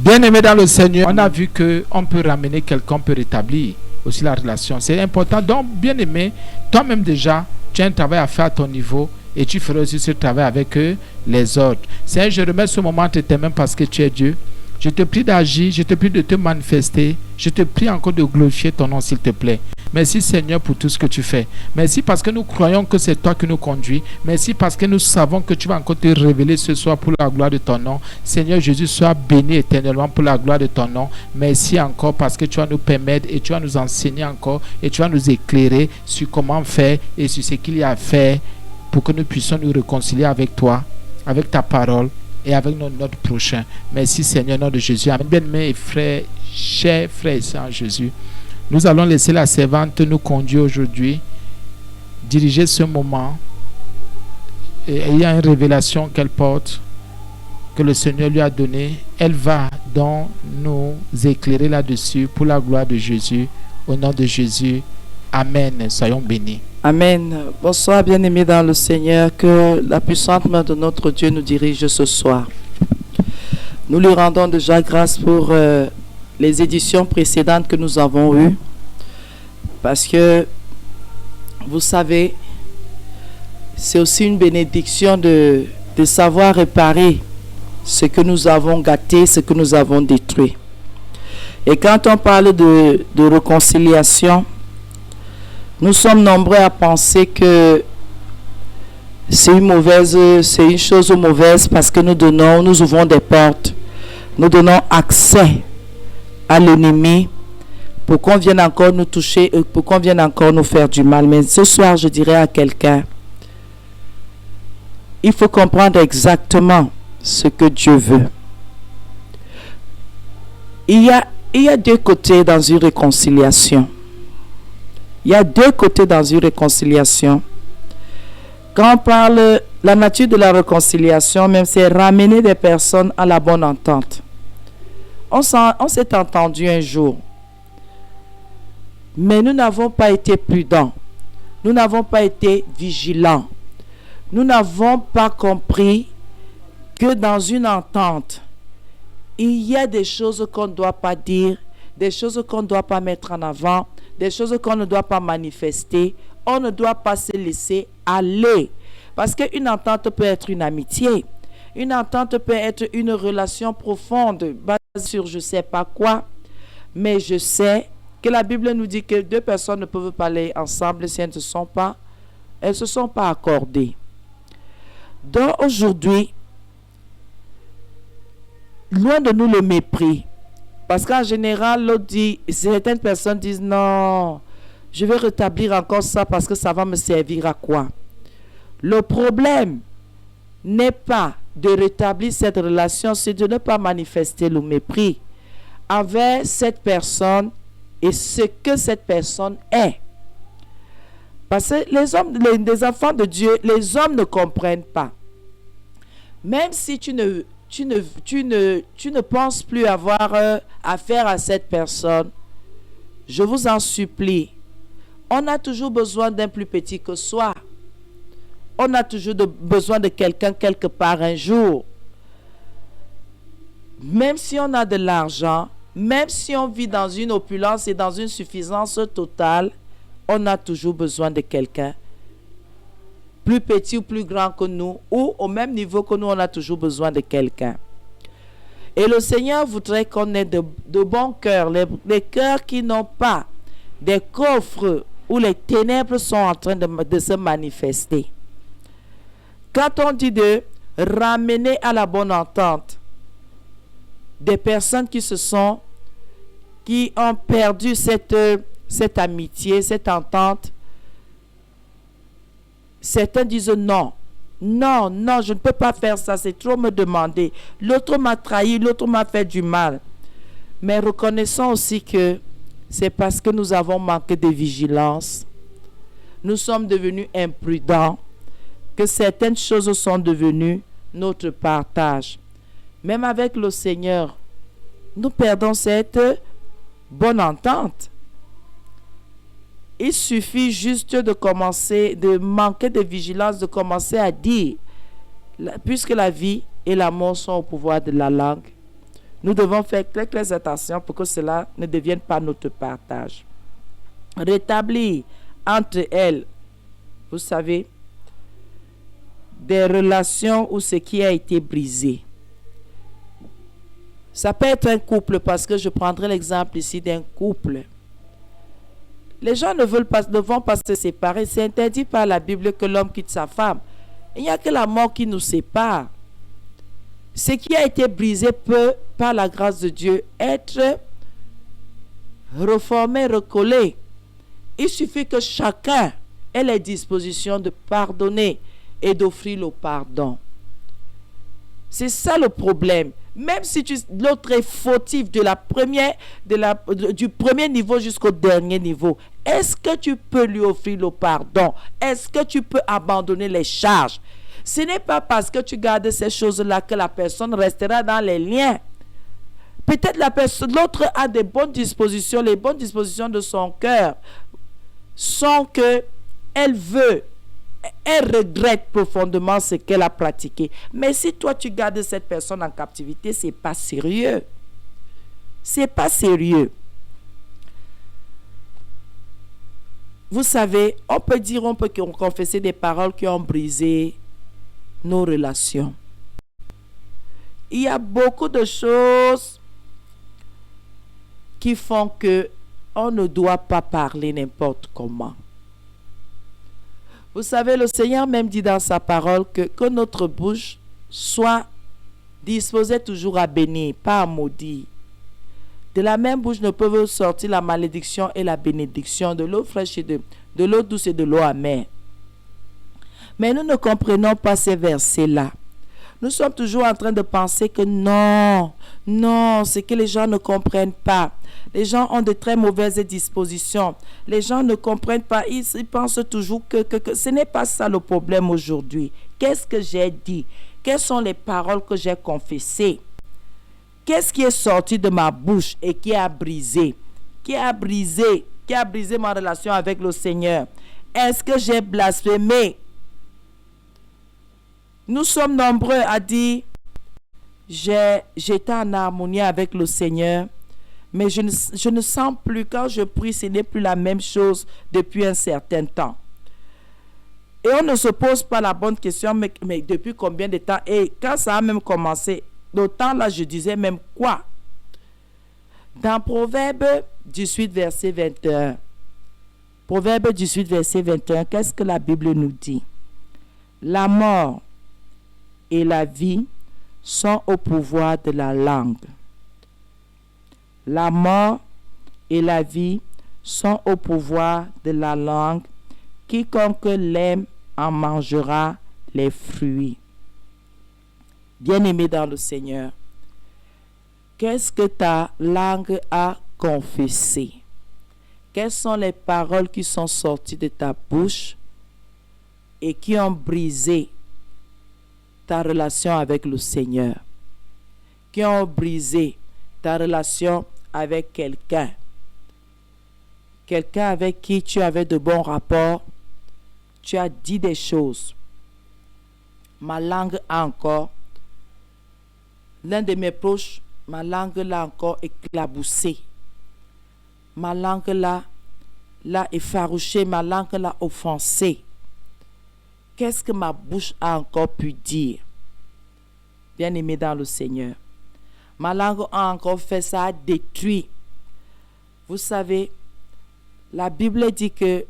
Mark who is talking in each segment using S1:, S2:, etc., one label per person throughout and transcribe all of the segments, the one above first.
S1: Bien-aimé dans le Seigneur, on a vu qu'on peut ramener quelqu'un, on peut rétablir aussi la relation. C'est important. Donc, bien-aimé, toi-même déjà, tu as un travail à faire à ton niveau et tu feras aussi ce travail avec les autres. Seigneur, je remets ce moment entre tes mains parce que tu es Dieu. Je te prie d'agir, je te prie de te manifester. Je te prie encore de glorifier ton nom, s'il te plaît. Merci Seigneur pour tout ce que tu fais. Merci parce que nous croyons que c'est toi qui nous conduis. Merci parce que nous savons que tu vas encore te révéler ce soir pour la gloire de ton nom. Seigneur Jésus, sois béni éternellement pour la gloire de ton nom. Merci encore parce que tu vas nous permettre et tu vas nous enseigner encore et tu vas nous éclairer sur comment faire et sur ce qu'il y a à faire pour que nous puissions nous réconcilier avec toi, avec ta parole et avec notre prochain. Merci Seigneur, au nom de Jésus. Amen. Bien-aimés et frères, chers frères et sœurs en Jésus, nous allons laisser la servante nous conduire aujourd'hui, diriger ce moment. Et il y a une révélation qu'elle porte, que le Seigneur lui a donnée. Elle va donc nous éclairer là-dessus pour la gloire de Jésus. Au nom de Jésus, Amen. Soyons bénis.
S2: Amen. Bonsoir, bien-aimés dans le Seigneur. Que la puissante main de notre Dieu nous dirige ce soir. Nous lui rendons déjà grâce pour les éditions précédentes que nous avons eues, parce que vous savez, c'est aussi une bénédiction de savoir réparer ce que nous avons gâté, ce que nous avons détruit. Et quand on parle de réconciliation, nous sommes nombreux à penser que c'est une chose mauvaise parce que nous ouvrons des portes, nous donnons accès à l'ennemi pour qu'on vienne encore nous toucher, pour qu'on vienne encore nous faire du mal. Mais ce soir, je dirais à quelqu'un, il faut comprendre exactement ce que Dieu veut. Il y a deux côtés dans une réconciliation. Il y a deux côtés dans une réconciliation. Quand on parle, la nature de la réconciliation, même c'est ramener des personnes à la bonne entente. On s'est entendu un jour, mais nous n'avons pas été prudents. Nous n'avons pas été vigilants. Nous n'avons pas compris que dans une entente, il y a des choses qu'on ne doit pas dire, des choses qu'on ne doit pas mettre en avant, des choses qu'on ne doit pas manifester. On ne doit pas se laisser aller. Parce qu'une entente peut être une amitié. Une entente peut être une relation profonde, basée sur je ne sais pas quoi. Mais je sais que la Bible nous dit que deux personnes ne peuvent pas aller ensemble si elles ne se sont pas accordées. Donc aujourd'hui, loin de nous le mépris. Parce qu'en général, l'autre dit, certaines personnes disent non, je vais rétablir encore ça parce que ça va me servir à quoi? Le problème n'est pas de rétablir cette relation, c'est de ne pas manifester le mépris envers cette personne et ce que cette personne est. Parce que les enfants de Dieu, les hommes ne comprennent pas. Même si tu ne penses plus avoir affaire à cette personne, je vous en supplie, on a toujours besoin d'un plus petit que soi. On a toujours besoin de quelqu'un quelque part un jour. Même si on a de l'argent, même si on vit dans une opulence et dans une suffisance totale, on a toujours besoin de quelqu'un. Plus petit ou plus grand que nous, ou au même niveau que nous, on a toujours besoin de quelqu'un. Et le Seigneur voudrait qu'on ait de bons cœurs, les cœurs qui n'ont pas des coffres où les ténèbres sont en train de se manifester. Quand on dit de ramener à la bonne entente des personnes qui ont perdu cette amitié, cette entente, certains disent non, je ne peux pas faire ça, c'est trop me demander. L'autre m'a trahi, l'autre m'a fait du mal. Mais reconnaissons aussi que c'est parce que nous avons manqué de vigilance. Nous sommes devenus imprudents, que certaines choses sont devenues notre partage. Même avec le Seigneur, nous perdons cette bonne entente. Il suffit juste de manquer de vigilance, de commencer à dire, puisque la vie et la mort sont au pouvoir de la langue, Nous devons faire très très attention pour que cela ne devienne pas notre partage. Rétablir entre elles, vous savez, des relations où ce qui a été brisé. Ça peut être un couple, parce que je prendrai l'exemple ici d'un couple. Les gens ne vont pas se séparer. C'est interdit par la Bible que l'homme quitte sa femme. Il n'y a que la mort qui nous sépare. Ce qui a été brisé peut, par la grâce de Dieu, être reformé, recollé. Il suffit que chacun ait les dispositions de pardonner et d'offrir le pardon. C'est ça le problème. Même si l'autre est fautif du premier niveau jusqu'au dernier niveau, est-ce que tu peux lui offrir le pardon? Est-ce que tu peux abandonner les charges? Ce n'est pas parce que tu gardes ces choses-là que la personne restera dans les liens. Peut-être l'autre a des bonnes dispositions. Les bonnes dispositions de son cœur sont que elle regrette profondément ce qu'elle a pratiqué. Mais si toi tu gardes cette personne en captivité, c'est pas sérieux. C'est pas sérieux. Vous savez, on peut confesser des paroles qui ont brisé nos relations. Il y a beaucoup de choses qui font que on ne doit pas parler n'importe comment. Vous savez, le Seigneur même dit dans sa parole que notre bouche soit disposée toujours à bénir, pas à maudire. De la même bouche ne peuvent sortir la malédiction et la bénédiction, de l'eau fraîche et de l'eau douce et de l'eau amère. Mais nous ne comprenons pas ces versets-là. Nous sommes toujours en train de penser que non, c'est que les gens ne comprennent pas. Les gens ont de très mauvaises dispositions. Les gens ne comprennent pas. Ils pensent toujours que ce n'est pas ça le problème aujourd'hui. Qu'est-ce que j'ai dit? Quelles sont les paroles que j'ai confessées? Qu'est-ce qui est sorti de ma bouche et qui a brisé? Qui a brisé ma relation avec le Seigneur? Est-ce que j'ai blasphémé? Nous sommes nombreux à dire, j'étais en harmonie avec le Seigneur, mais je ne sens plus, quand je prie, ce n'est plus la même chose depuis un certain temps. Et on ne se pose pas la bonne question, mais depuis combien de temps? Et quand ça a même commencé, d'autant là, je disais même quoi? Dans Proverbe 18, verset 21, Proverbe 18, verset 21, qu'est-ce que la Bible nous dit? La mort et la vie sont au pouvoir de la langue. La mort et la vie sont au pouvoir de la langue. Quiconque l'aime en mangera les fruits. Bien-aimé dans le Seigneur, qu'est-ce que ta langue a confessé? Quelles sont les paroles qui sont sorties de ta bouche et qui ont brisé ta relation avec le Seigneur, qui ont brisé ta relation avec quelqu'un avec qui tu avais de bons rapports? Tu as dit des choses. Ma langue a encore, l'un de mes proches, ma langue l'a encore éclaboussé. Ma langue l'a effarouché, ma langue l'a offensé. Qu'est-ce que ma bouche a encore pu dire? Bien-aimé dans le Seigneur, ma langue a encore fait ça, a détruit. Vous savez, la Bible dit que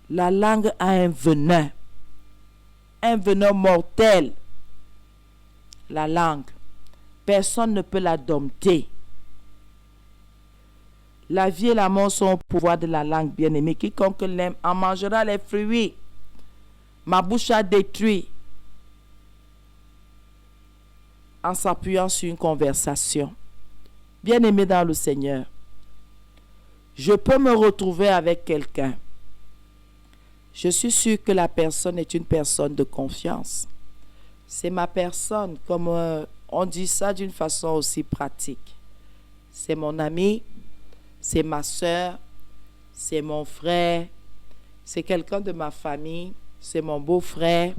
S2: la langue a un venin mortel. La langue, personne ne peut la dompter. La vie et la mort sont au pouvoir de la langue, bien-aimé. Quiconque l'aime en mangera les fruits. Ma bouche a détruit en s'appuyant sur une conversation. Bien-aimé dans le Seigneur, je peux me retrouver avec quelqu'un. Je suis sûr que la personne est une personne de confiance. C'est ma personne, comme on dit ça d'une façon aussi pratique. C'est mon ami, c'est ma soeur, c'est mon frère, c'est quelqu'un de ma famille, c'est mon beau-frère,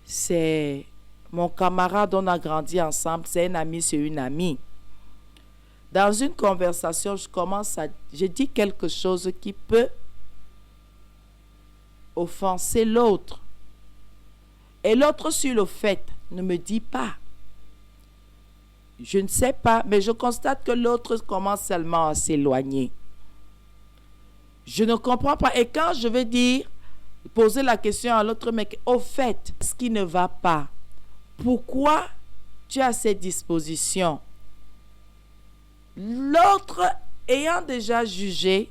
S2: c'est mon camarade, on a grandi ensemble, c'est un ami, c'est une amie. Dans une conversation, je dis quelque chose qui peut offenser l'autre. Et l'autre, sur le fait, ne me dit pas. Je ne sais pas, mais je constate que l'autre commence seulement à s'éloigner. Je ne comprends pas. Et quand je vais dire, poser la question à l'autre, mais au fait, ce qui ne va pas, pourquoi tu as cette disposition? L'autre, ayant déjà jugé,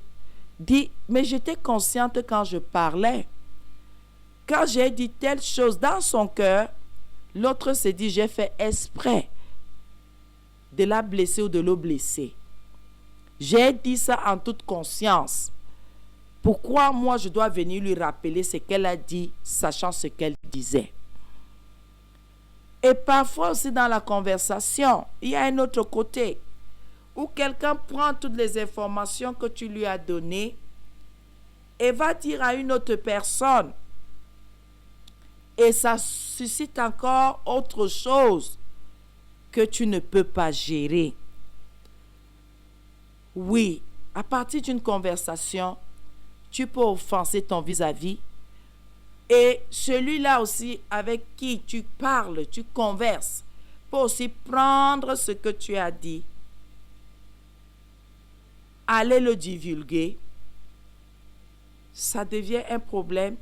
S2: dit, mais j'étais consciente quand je parlais. Quand j'ai dit telle chose dans son cœur, l'autre s'est dit, j'ai fait exprès de la blesser ou de le blesser. J'ai dit ça en toute conscience. Pourquoi moi je dois venir lui rappeler ce qu'elle a dit, sachant ce qu'elle disait? Et parfois aussi dans la conversation, il y a un autre côté où quelqu'un prend toutes les informations que tu lui as données et va dire à une autre personne. Et ça suscite encore autre chose que tu ne peux pas gérer. Oui, à partir d'une conversation, tu peux offenser ton vis-à-vis. Et celui-là aussi avec qui tu parles, tu converses, peut aussi prendre ce que tu as dit, aller le divulguer. Ça devient un problème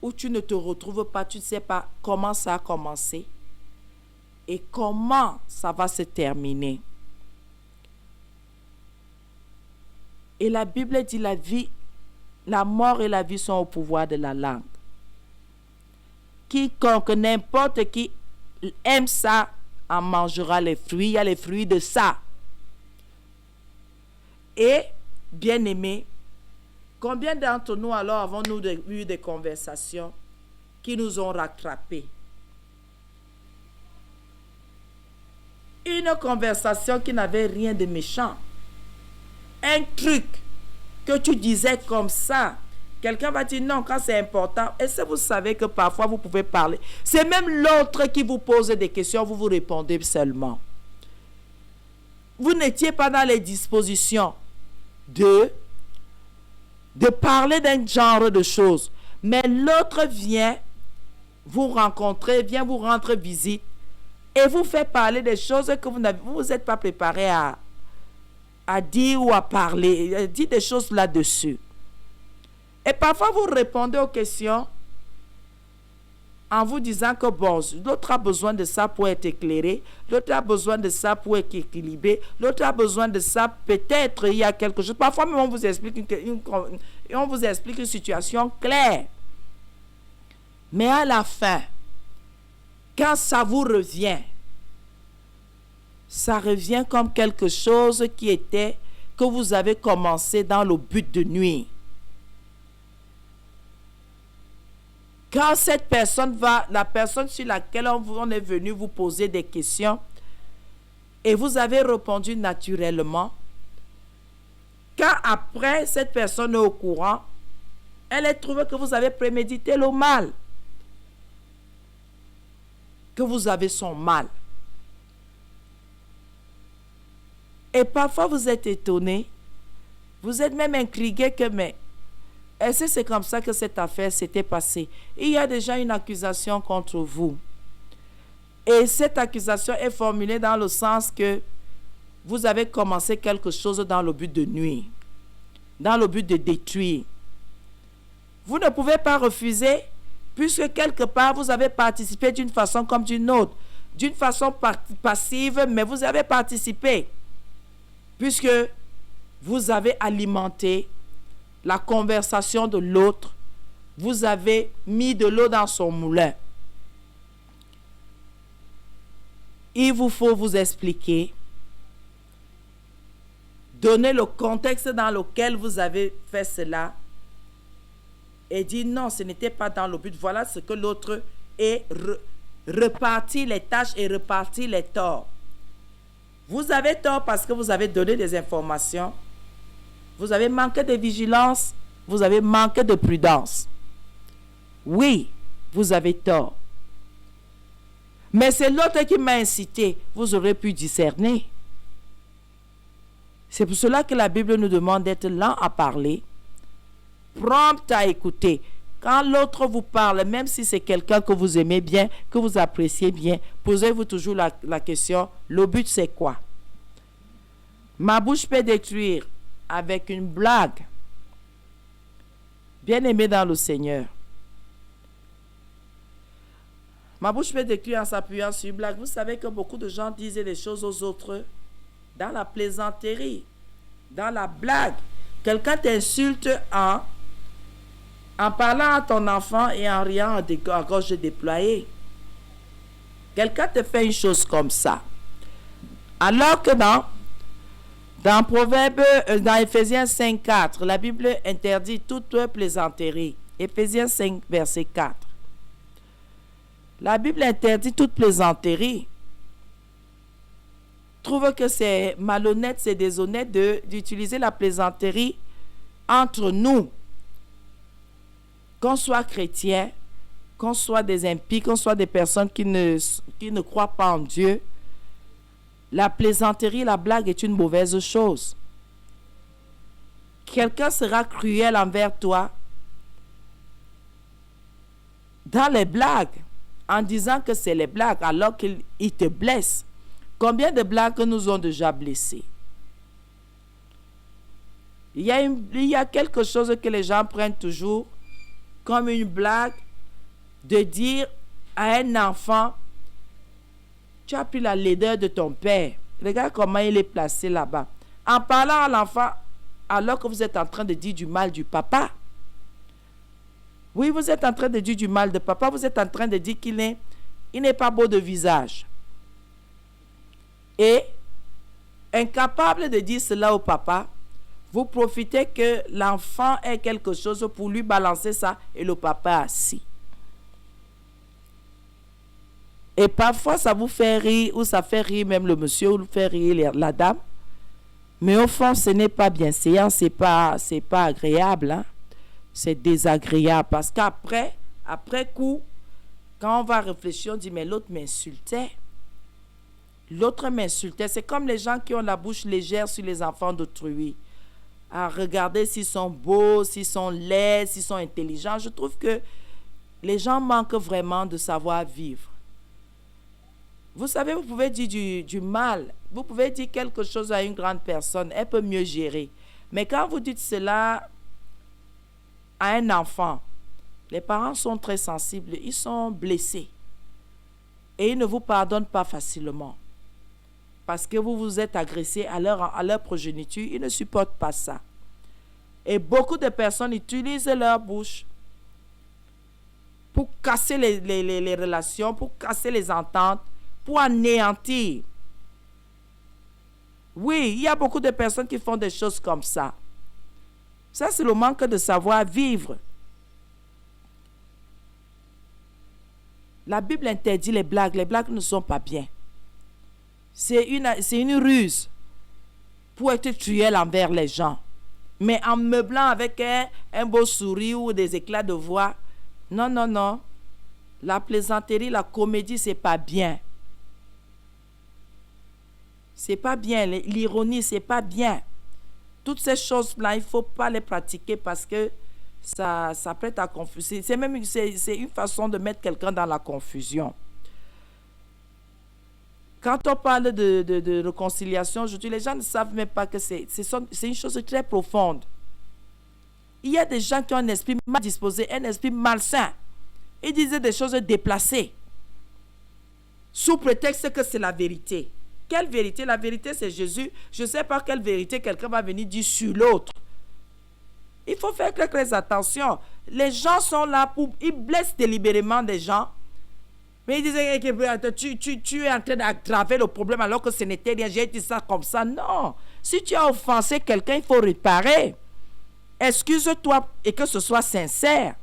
S2: où tu ne te retrouves pas, tu ne sais pas comment ça a commencé et comment ça va se terminer. Et la Bible dit la mort et la vie sont au pouvoir de la langue. Quiconque, n'importe qui aime ça, en mangera les fruits. Il y a les fruits de ça. Et, bien aimé, combien d'entre nous alors avons-nous eu des conversations qui nous ont rattrapés? Une conversation qui n'avait rien de méchant. Un truc que tu disais comme ça. Quelqu'un va dire non quand c'est important. Est-ce que vous savez que parfois vous pouvez parler? C'est même l'autre qui vous pose des questions, vous répondez seulement. Vous n'étiez pas dans les dispositions de parler d'un genre de choses. Mais l'autre vient vous rencontrer, vient vous rendre visite et vous fait parler des choses que vous êtes pas préparé à dire ou à parler, dire des choses là-dessus. Et parfois, vous répondez aux questions en vous disant que bon, l'autre a besoin de ça pour être éclairé, l'autre a besoin de ça pour être équilibré, l'autre a besoin de ça, peut-être il y a quelque chose. Parfois même, on vous explique une situation claire. Mais à la fin, quand ça vous revient, ça revient comme quelque chose que vous avez commencé dans le but de nuire. Quand cette personne la personne sur laquelle on est venu vous poser des questions, et vous avez répondu naturellement, quand après cette personne est au courant, elle a trouvé que vous avez prémédité le mal, que vous avez son mal. Et parfois vous êtes étonné, vous êtes même intrigué que mais est-ce que c'est comme ça que cette affaire s'était passée? Il y a déjà une accusation contre vous. Et cette accusation est formulée dans le sens que vous avez commencé quelque chose dans le but de nuire, dans le but de détruire. Vous ne pouvez pas refuser puisque quelque part vous avez participé d'une façon comme d'une autre, d'une façon passive, mais vous avez participé. Puisque vous avez alimenté la conversation de l'autre, vous avez mis de l'eau dans son moulin. Il vous faut vous expliquer, donner le contexte dans lequel vous avez fait cela et dire non, ce n'était pas dans le but. Voilà ce que l'autre est reparti les tâches et reparti les torts. Vous avez tort parce que vous avez donné des informations. Vous avez manqué de vigilance. Vous avez manqué de prudence. Oui, vous avez tort. Mais c'est l'autre qui m'a incité. Vous aurez pu discerner. C'est pour cela que la Bible nous demande d'être lent à parler, prompt à écouter. Quand l'autre vous parle, même si c'est quelqu'un que vous aimez bien, que vous appréciez bien, posez-vous toujours la question, le but c'est quoi? Ma bouche peut détruire avec une blague. Bien-aimé dans le Seigneur. Ma bouche peut détruire en s'appuyant sur une blague. Vous savez que beaucoup de gens disaient des choses aux autres dans la plaisanterie, dans la blague. Quelqu'un t'insulte en parlant à ton enfant et en riant à gauche déployée. Quelqu'un te fait une chose comme ça. Alors que dans Proverbe, dans Éphésiens 5.4, la Bible interdit toute plaisanterie. Éphésiens 5, verset 4. La Bible interdit toute plaisanterie. Trouve que c'est malhonnête, c'est déshonnête d'utiliser la plaisanterie entre nous. Qu'on soit chrétien, qu'on soit des impies, qu'on soit des personnes qui ne croient pas en Dieu, la plaisanterie, la blague est une mauvaise chose. Quelqu'un sera cruel envers toi dans les blagues, en disant que c'est les blagues, alors qu'il te blesse. Combien de blagues nous ont déjà blessés? Il y a quelque chose que les gens prennent toujours comme une blague, de dire à un enfant, tu as pris la laideur de ton père. Regarde comment il est placé là-bas. En parlant à l'enfant, alors que vous êtes en train de dire du mal du papa. Oui, vous êtes en train de dire du mal de papa. Vous êtes en train de dire qu'il n'est pas beau de visage. Et, incapable de dire cela au papa, vous profitez que l'enfant ait quelque chose pour lui balancer ça et le papa assis. Et parfois, ça vous fait rire ou ça fait rire même le monsieur ou fait rire la dame. Mais au fond, ce n'est pas bienséant, c'est pas agréable. Hein? C'est désagréable parce qu'après coup, quand on va réfléchir, on dit mais l'autre m'insultait. L'autre m'insultait. C'est comme les gens qui ont la bouche légère sur les enfants d'autrui. À regarder s'ils sont beaux, s'ils sont laids, s'ils sont intelligents. Je trouve que les gens manquent vraiment de savoir vivre. Vous savez, vous pouvez dire du mal. Vous pouvez dire quelque chose à une grande personne. Elle peut mieux gérer. Mais quand vous dites cela à un enfant, les parents sont très sensibles. Ils sont blessés. Et ils ne vous pardonnent pas facilement. Parce que vous vous êtes agressé à leur progéniture. Ils ne supportent pas ça. Et beaucoup de personnes utilisent leur bouche pour casser les relations, pour casser les ententes, pour anéantir. Oui, il y a beaucoup de personnes qui font des choses comme ça. Ça, c'est le manque de savoir vivre. La Bible interdit les blagues. Les blagues ne sont pas bien. C'est une ruse pour être cruel envers les gens. Mais en meublant avec un beau sourire ou des éclats de voix, non. La plaisanterie, la comédie, c'est pas bien. C'est pas bien. L'ironie, c'est pas bien. Toutes ces choses-là, il ne faut pas les pratiquer parce que ça prête à confuser. C'est une façon de mettre quelqu'un dans la confusion. Quand on parle de réconciliation, je dis, les gens ne savent même pas que c'est une chose très profonde. Il y a des gens qui ont un esprit mal disposé, un esprit malsain. Ils disaient des choses déplacées, sous prétexte que c'est la vérité. Quelle vérité? La vérité, c'est Jésus. Je ne sais pas quelle vérité quelqu'un va venir dire sur l'autre. Il faut faire très attention. Les gens sont là ils blessent délibérément des gens. Mais ils disaient que tu es en train d'aggraver le problème alors que ce n'était rien. J'ai dit ça comme ça. Non. Si tu as offensé quelqu'un, il faut réparer. Excuse-toi et que ce soit sincère.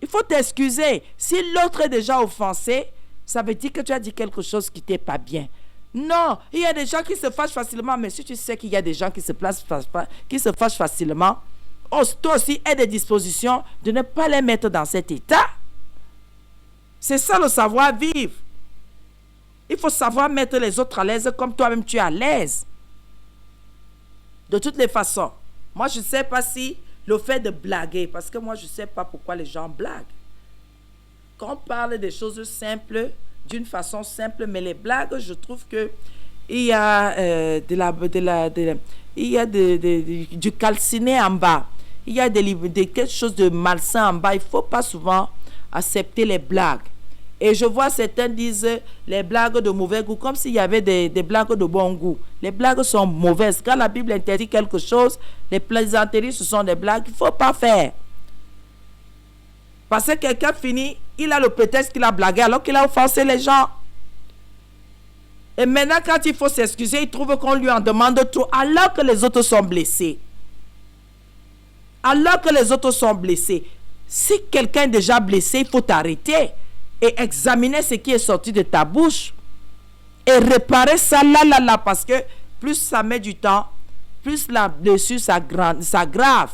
S2: Il faut t'excuser. Si l'autre est déjà offensé, ça veut dire que tu as dit quelque chose qui n'était pas bien. Non, il y a des gens qui se fâchent facilement. Mais si tu sais qu'il y a des gens qui se fâchent facilement, toi aussi, aie des dispositions de ne pas les mettre dans cet état. C'est ça le savoir-vivre. Il faut savoir mettre les autres à l'aise comme toi-même tu es à l'aise. De toutes les façons. Moi, je ne sais pas si le fait de blaguer, parce que moi, je ne sais pas pourquoi les gens blaguent. Quand on parle des choses simples, d'une façon simple, mais les blagues, je trouve que il y a du calciné en bas. Il y a quelque chose de malsain en bas. Il ne faut pas souvent accepter les blagues. Et je vois certains disent les blagues de mauvais goût, comme s'il y avait des blagues de bon goût. Les blagues sont mauvaises. Quand la Bible interdit quelque chose, les plaisanteries, ce sont des blagues qu'il ne faut pas faire. Parce que quelqu'un finit, il a le prétexte qu'il a blagué alors qu'il a offensé les gens. Et maintenant, quand il faut s'excuser, il trouve qu'on lui en demande trop alors que les autres sont blessés. Alors que les autres sont blessés. Si quelqu'un est déjà blessé, il faut t'arrêter et examiner ce qui est sorti de ta bouche et réparer ça là, parce que plus ça met du temps, plus la blessure s'aggrave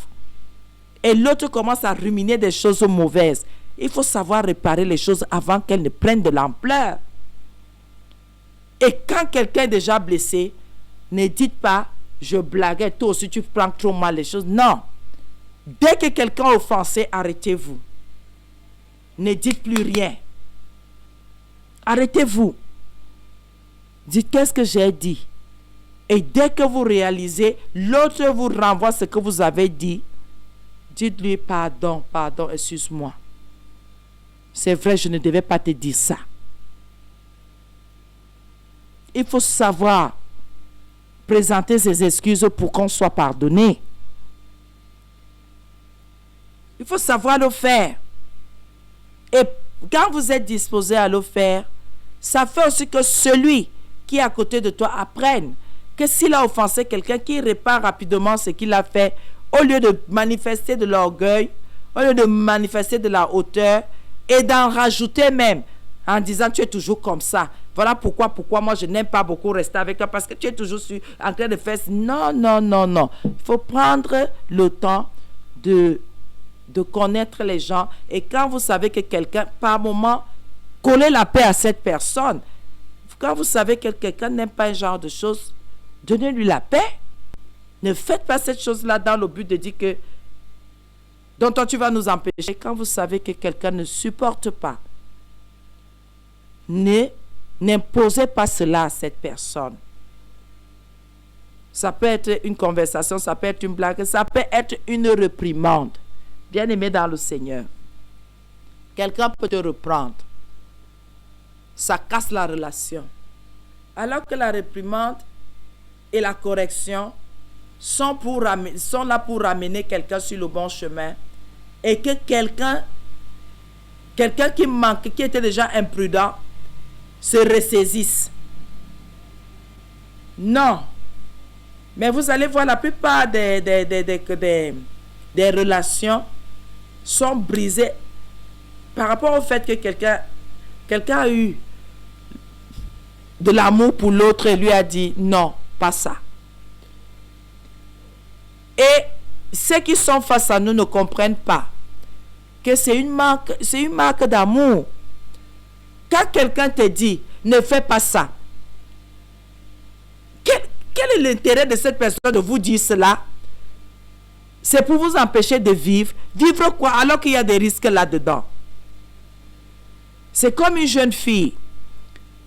S2: et l'autre commence à ruminer des choses mauvaises. Il faut savoir réparer les choses avant qu'elles ne prennent de l'ampleur. Et quand quelqu'un est déjà blessé, ne dites pas je blaguais, toi aussi tu prends trop mal les choses. Non. Dès que quelqu'un est offensé, arrêtez-vous. Ne dites plus rien. Arrêtez-vous. Dites qu'est-ce que j'ai dit. Et dès que vous réalisez, l'autre vous renvoie ce que vous avez dit. Dites-lui pardon, excuse-moi. C'est vrai, je ne devais pas te dire ça. Il faut savoir présenter ses excuses pour qu'on soit pardonné. Il faut savoir le faire. Et quand vous êtes disposé à le faire, ça fait aussi que celui qui est à côté de toi apprenne que s'il a offensé quelqu'un, qu'il répare rapidement ce qu'il a fait, au lieu de manifester de l'orgueil, au lieu de manifester de la hauteur, et d'en rajouter même, en disant tu es toujours comme ça. Voilà pourquoi moi je n'aime pas beaucoup rester avec toi, parce que tu es toujours en train de faire... Non. Il faut prendre le temps de connaître les gens. Et quand vous savez que quelqu'un, par moment, collez la paix à cette personne. Quand vous savez que quelqu'un n'aime pas un genre de choses, donnez-lui la paix. Ne faites pas cette chose-là dans le but de dire que dont toi tu vas nous empêcher. Quand vous savez que quelqu'un ne supporte pas, n'imposez pas cela à cette personne. Ça peut être une conversation, ça peut être une blague, ça peut être une réprimande. Bien-aimé dans le Seigneur, quelqu'un peut te reprendre. Ça casse la relation. Alors que la réprimande et la correction sont là pour ramener quelqu'un sur le bon chemin, et que quelqu'un qui était déjà imprudent, se ressaisisse. Non. Mais vous allez voir, la plupart des relations sont brisées par rapport au fait que quelqu'un a eu de l'amour pour l'autre et lui a dit non, pas ça. Et ceux qui sont face à nous ne comprennent pas que c'est une marque d'amour. Quand quelqu'un te dit ne fais pas ça, quel est l'intérêt de cette personne de vous dire cela? C'est pour vous empêcher de vivre. Vivre quoi alors qu'il y a des risques là-dedans? C'est comme une jeune fille.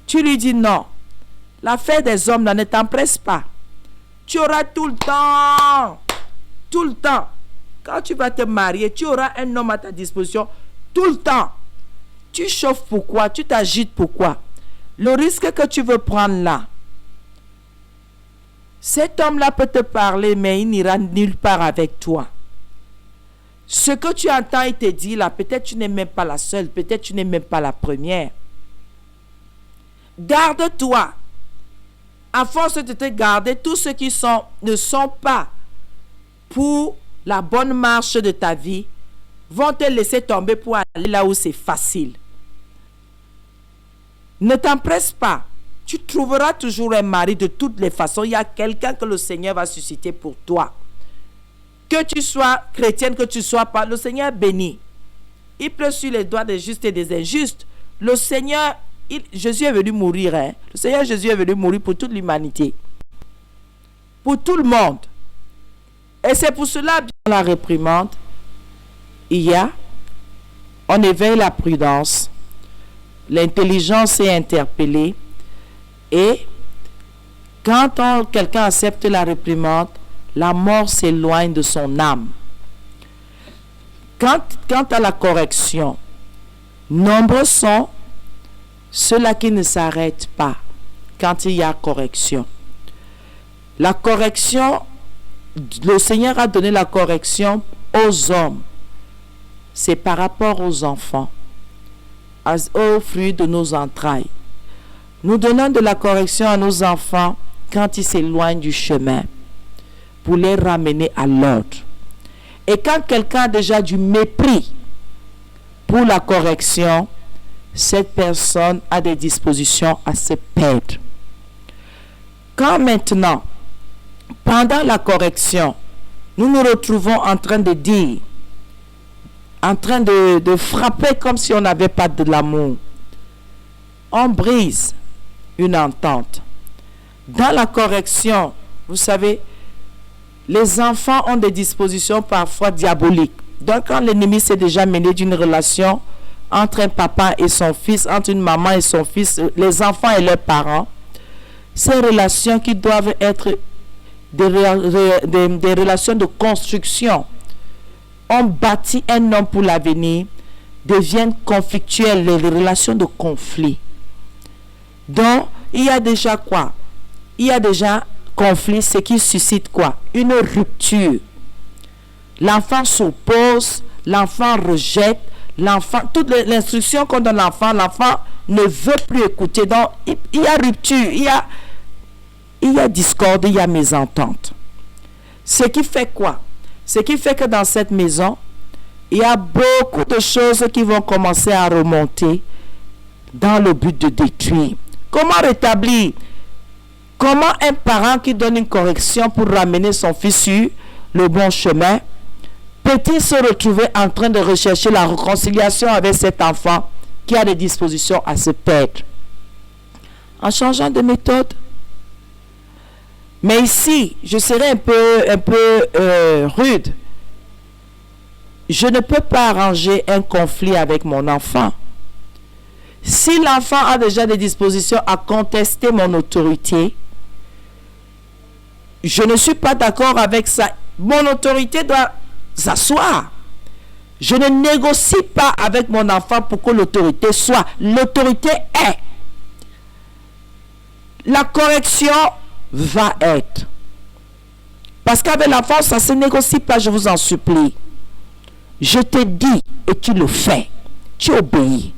S2: Tu lui dis non. L'affaire des hommes là, ne t'empresse pas. Tu auras tout le temps. Tout le temps. Quand tu vas te marier, tu auras un homme à ta disposition tout le temps. Tu chauffes pourquoi? Tu t'agites pourquoi? Le risque que tu veux prendre là, cet homme-là peut te parler, mais il n'ira nulle part avec toi. Ce que tu entends, il te dit là, peut-être tu n'es même pas la seule, peut-être tu n'es même pas la première. Garde-toi. À force de te garder, tous ceux qui ne sont pas pour la bonne marche de ta vie vont te laisser tomber pour aller là où c'est facile. Ne t'empresse pas. Tu trouveras toujours un mari de toutes les façons. Il y a quelqu'un que le Seigneur va susciter pour toi. Que tu sois chrétienne, que tu ne sois pas, le Seigneur bénit. Il pleut sur les doigts des justes et des injustes. Le Seigneur Jésus est venu mourir. Hein. Le Seigneur Jésus est venu mourir pour toute l'humanité. Pour tout le monde. Et c'est pour cela, dans la réprimande, on éveille la prudence, l'intelligence est interpellée, et quand quelqu'un accepte la réprimande, la mort s'éloigne de son âme. Quant à la correction, nombreux sont ceux-là qui ne s'arrêtent pas quand il y a correction. La correction, le Seigneur a donné la correction aux hommes. C'est par rapport aux enfants, aux fruits de nos entrailles. Nous donnons de la correction à nos enfants quand ils s'éloignent du chemin pour les ramener à l'ordre. Et quand quelqu'un a déjà du mépris pour la correction, cette personne a des dispositions à se perdre. Quand maintenant, pendant la correction, nous nous retrouvons en train de dire, en train de frapper comme si on n'avait pas de l'amour, on brise une entente. Dans la correction, vous savez, les enfants ont des dispositions parfois diaboliques. Donc quand l'ennemi s'est déjà mêlé d'une relation entre un papa et son fils, entre une maman et son fils, les enfants et leurs parents, ces relations qui doivent être des relations de construction, on bâtit un homme pour l'avenir, deviennent conflictuelles, les relations de conflit. Donc, il y a déjà quoi? Il y a déjà conflit, ce qui suscite quoi? Une rupture. L'enfant s'oppose, l'enfant rejette, toute l'instruction qu'on donne à l'enfant ne veut plus écouter. Donc, il y a rupture, il y a discorde, il y a mésentente. Ce qui fait quoi? Ce qui fait que dans cette maison, il y a beaucoup de choses qui vont commencer à remonter dans le but de détruire. Comment rétablir? Comment un parent qui donne une correction pour ramener son fils sur le bon chemin peut-il se retrouver en train de rechercher la réconciliation avec cet enfant qui a des dispositions à se perdre? En changeant de méthode. Mais ici, je serai un peu rude. Je ne peux pas arranger un conflit avec mon enfant. Si l'enfant a déjà des dispositions à contester mon autorité, je ne suis pas d'accord avec ça. Mon autorité doit s'asseoir. Je ne négocie pas avec mon enfant pour que l'autorité soit. L'autorité est. La correction va être. Parce qu'avec l'enfant, ça ne se négocie pas, je vous en supplie. Je te dis et tu le fais. Tu obéis.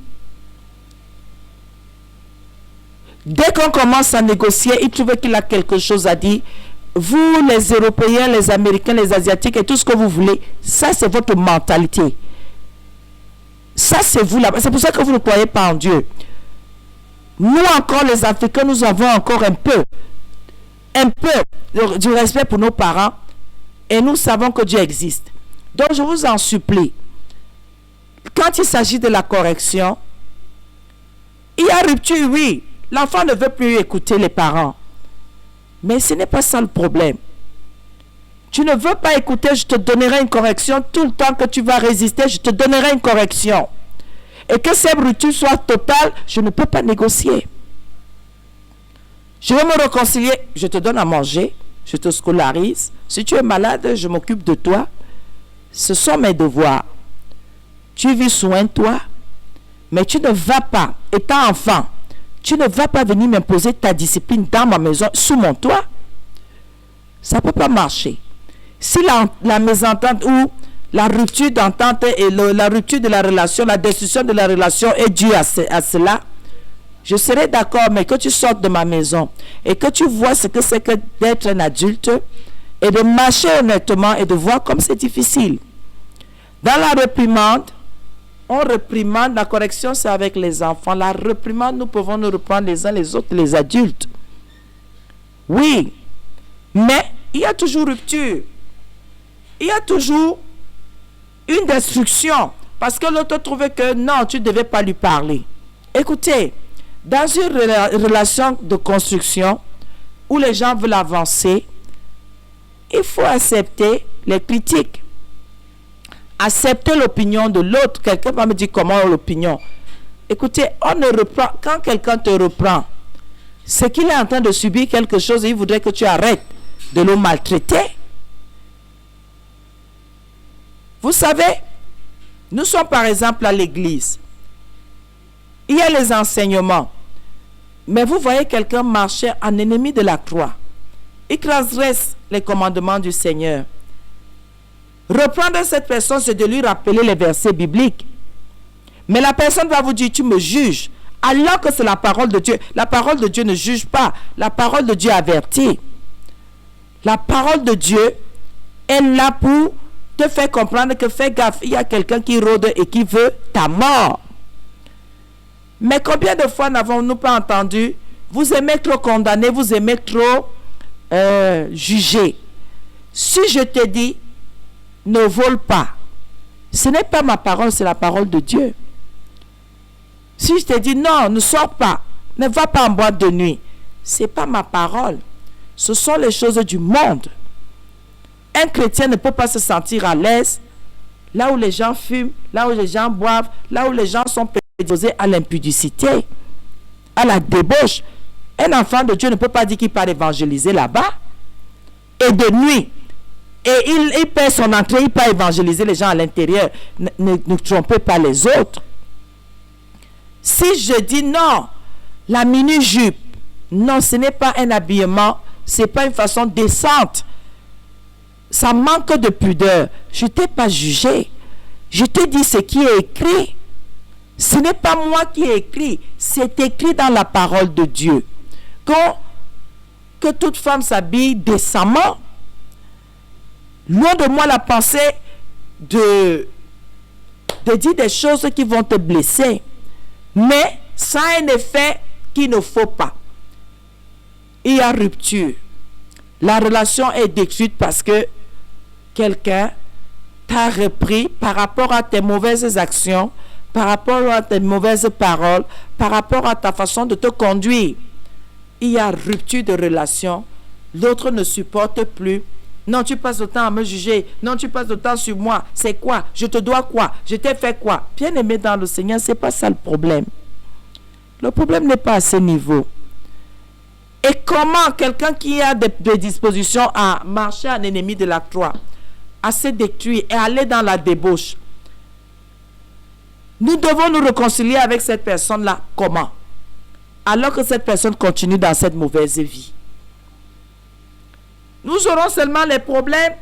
S2: Dès qu'on commence à négocier, il trouve qu'il a quelque chose à dire. Vous, les Européens, les Américains, les Asiatiques et tout ce que vous voulez, ça c'est votre mentalité. Ça c'est vous là-bas. C'est pour ça que vous ne croyez pas en Dieu. Nous encore, les Africains, nous avons encore un peu du respect pour nos parents et nous savons que Dieu existe. Donc je vous en supplie, quand il s'agit de la correction, il y a rupture, oui. L'enfant ne veut plus écouter les parents. Mais ce n'est pas ça le problème. Tu ne veux pas écouter, je te donnerai une correction. Tout le temps que tu vas résister, je te donnerai une correction. Et que cette rupture soit totale, je ne peux pas négocier. Je vais me réconcilier, je te donne à manger, je te scolarise. Si tu es malade, je m'occupe de toi. Ce sont mes devoirs. Tu vis soin de toi, mais tu ne vas pas, étant enfant, tu ne vas pas venir m'imposer ta discipline dans ma maison, sous mon toit. Ça ne peut pas marcher. Si la mésentente ou la rupture d'entente et la rupture de la relation, la destruction de la relation est due à cela, je serai d'accord, mais que tu sortes de ma maison et que tu vois ce que c'est que d'être un adulte et de marcher honnêtement et de voir comme c'est difficile. Dans la réprimande, on réprimande, la correction c'est avec les enfants. La réprimande, nous pouvons nous reprendre les uns les autres, les adultes. Oui, mais il y a toujours rupture. Il y a toujours une destruction. Parce que l'autre trouvait que non, tu ne devais pas lui parler. Écoutez, Dans une relation de construction où les gens veulent avancer, il faut accepter les critiques. Accepter l'opinion de l'autre. Quelqu'un va me dire comment l'opinion. Écoutez, on ne reprend, quand quelqu'un te reprend, c'est qu'il est en train de subir quelque chose et il voudrait que tu arrêtes de le maltraiter. Vous savez, nous sommes par exemple à l'église. Il y a les enseignements. Mais vous voyez quelqu'un marcher en ennemi de la croix. Il transgresse les commandements du Seigneur. Reprendre cette personne, c'est de lui rappeler les versets bibliques. Mais la personne va vous dire, tu me juges. Alors que c'est la parole de Dieu. La parole de Dieu ne juge pas. La parole de Dieu avertit. La parole de Dieu est là pour te faire comprendre que fais gaffe, il y a quelqu'un qui rôde et qui veut ta mort. Mais combien de fois n'avons-nous pas entendu, vous aimez trop condamner, vous aimez trop juger. Si je te dis, ne vole pas, ce n'est pas ma parole, c'est la parole de Dieu. Si je te dis, non, ne sors pas, ne va pas en boîte de nuit, ce n'est pas ma parole. Ce sont les choses du monde. Un chrétien ne peut pas se sentir à l'aise là où les gens fument, là où les gens boivent, là où les gens sont prédisposés à l'impudicité, à la débauche. Un enfant de Dieu ne peut pas dire qu'il part évangéliser là-bas. Et de nuit, et il perd son entrée, il part évangéliser les gens à l'intérieur. Ne trompez pas les autres. Si je dis non, la mini-jupe, non, ce n'est pas un habillement, ce n'est pas une façon décente. Ça manque de pudeur. Je ne t'ai pas jugé. Je te dis ce qui est écrit. Ce n'est pas moi qui ai écrit. C'est écrit dans la parole de Dieu. Que toute femme s'habille décemment. Loin de moi la pensée de dire des choses qui vont te blesser. Mais ça a un effet qu'il ne faut pas. Il y a rupture. La relation est détruite parce que quelqu'un t'a repris par rapport à tes mauvaises actions, par rapport à tes mauvaises paroles, par rapport à ta façon de te conduire. Il y a rupture de relation. L'autre ne supporte plus. Non, tu passes le temps à me juger. Non, tu passes le temps sur moi. C'est quoi? Je te dois quoi? Je t'ai fait quoi? Bien-aimé dans le Seigneur, ce n'est pas ça le problème. Le problème n'est pas à ce niveau. Et comment quelqu'un qui a des dispositions à marcher en ennemi de la croix, à se détruire et aller dans la débauche, nous devons nous réconcilier avec cette personne-là. Comment? Alors que cette personne continue dans cette mauvaise vie. Nous aurons seulement les problèmes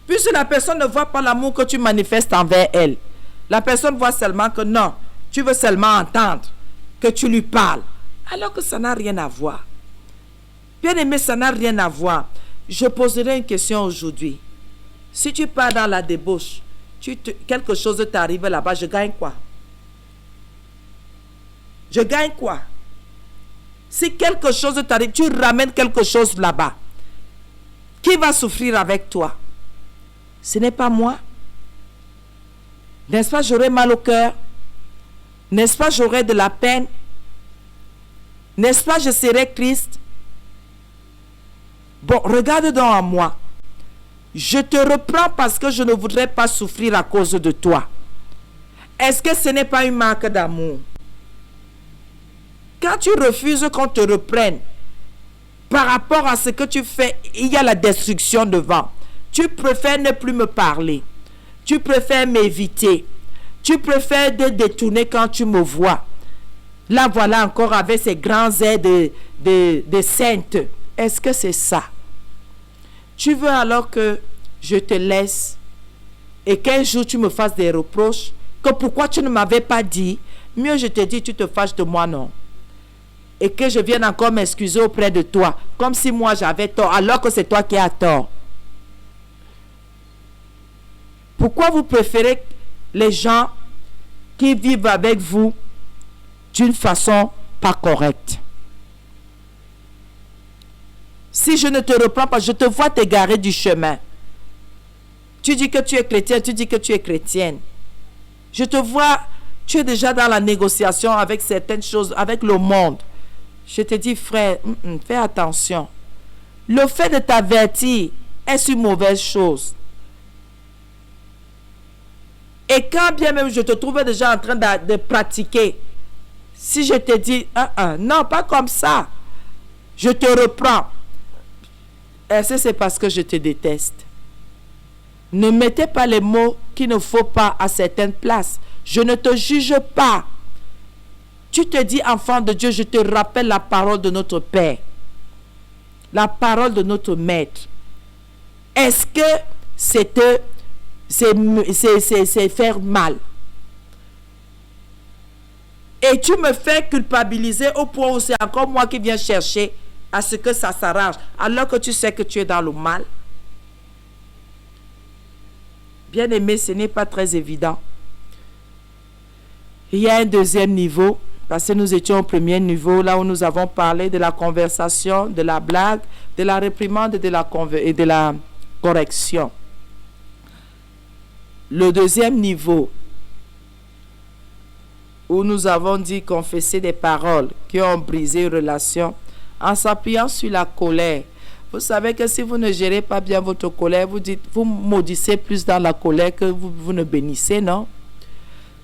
S2: puisque la personne ne voit pas l'amour que tu manifestes envers elle. La personne voit seulement que non, tu veux seulement entendre que tu lui parles. Alors que ça n'a rien à voir. Bien aimé, ça n'a rien à voir. Je poserai une question aujourd'hui. Si tu pars dans la débauche, quelque chose t'arrive là-bas, je gagne quoi? Je gagne quoi? Si quelque chose t'arrive, tu ramènes quelque chose là-bas. Qui va souffrir avec toi? Ce n'est pas moi. N'est-ce pas, j'aurai mal au cœur? N'est-ce pas, j'aurai de la peine? N'est-ce pas, je serai triste? Bon, regarde donc à moi. Je te reprends parce que je ne voudrais pas souffrir à cause de toi. Est-ce que ce n'est pas une marque d'amour? Quand tu refuses qu'on te reprenne, par rapport à ce que tu fais, il y a la destruction devant. Tu préfères ne plus me parler. Tu préfères m'éviter. Tu préfères te détourner quand tu me vois. Là, voilà encore avec ces grands airs de sainte. Est-ce que c'est ça? Tu veux alors que je te laisse et qu'un jour tu me fasses des reproches, que pourquoi tu ne m'avais pas dit, mieux je te dis, tu te fâches de moi, non? Et que je vienne encore m'excuser auprès de toi, comme si moi j'avais tort, alors que c'est toi qui as tort. Pourquoi vous préférez les gens qui vivent avec vous d'une façon pas correcte? Si je ne te reprends pas, je te vois t'égarer du chemin. Tu dis que tu es chrétien, tu dis que tu es chrétienne. Je te vois Tu es déjà dans la négociation avec certaines choses, avec le monde. Je te dis, frère, fais attention. Le fait de t'avertir est une mauvaise chose. Et quand bien même je te trouvais déjà en train de pratiquer, si je te dis, non, pas comme ça, je te reprends. Est-ce que c'est parce que je te déteste? Ne mettez pas les mots qu'il ne faut pas à certaines places. Je ne te juge pas. Tu te dis, enfant de Dieu, je te rappelle la parole de notre Père. La parole de notre Maître. Est-ce que c'est faire mal? Et tu me fais culpabiliser au point où c'est encore moi qui viens chercher à ce que ça s'arrange, alors que tu sais que tu es dans le mal. Bien aimé, ce n'est pas très évident. Il y a un deuxième niveau, parce que nous étions au premier niveau, là où nous avons parlé de la conversation, de la blague, de la réprimande et de la correction. Le deuxième niveau, où nous avons dit confesser des paroles qui ont brisé une relation en s'appuyant sur la colère. Vous savez que si vous ne gérez pas bien votre colère, vous maudissez plus dans la colère que vous ne bénissez, non?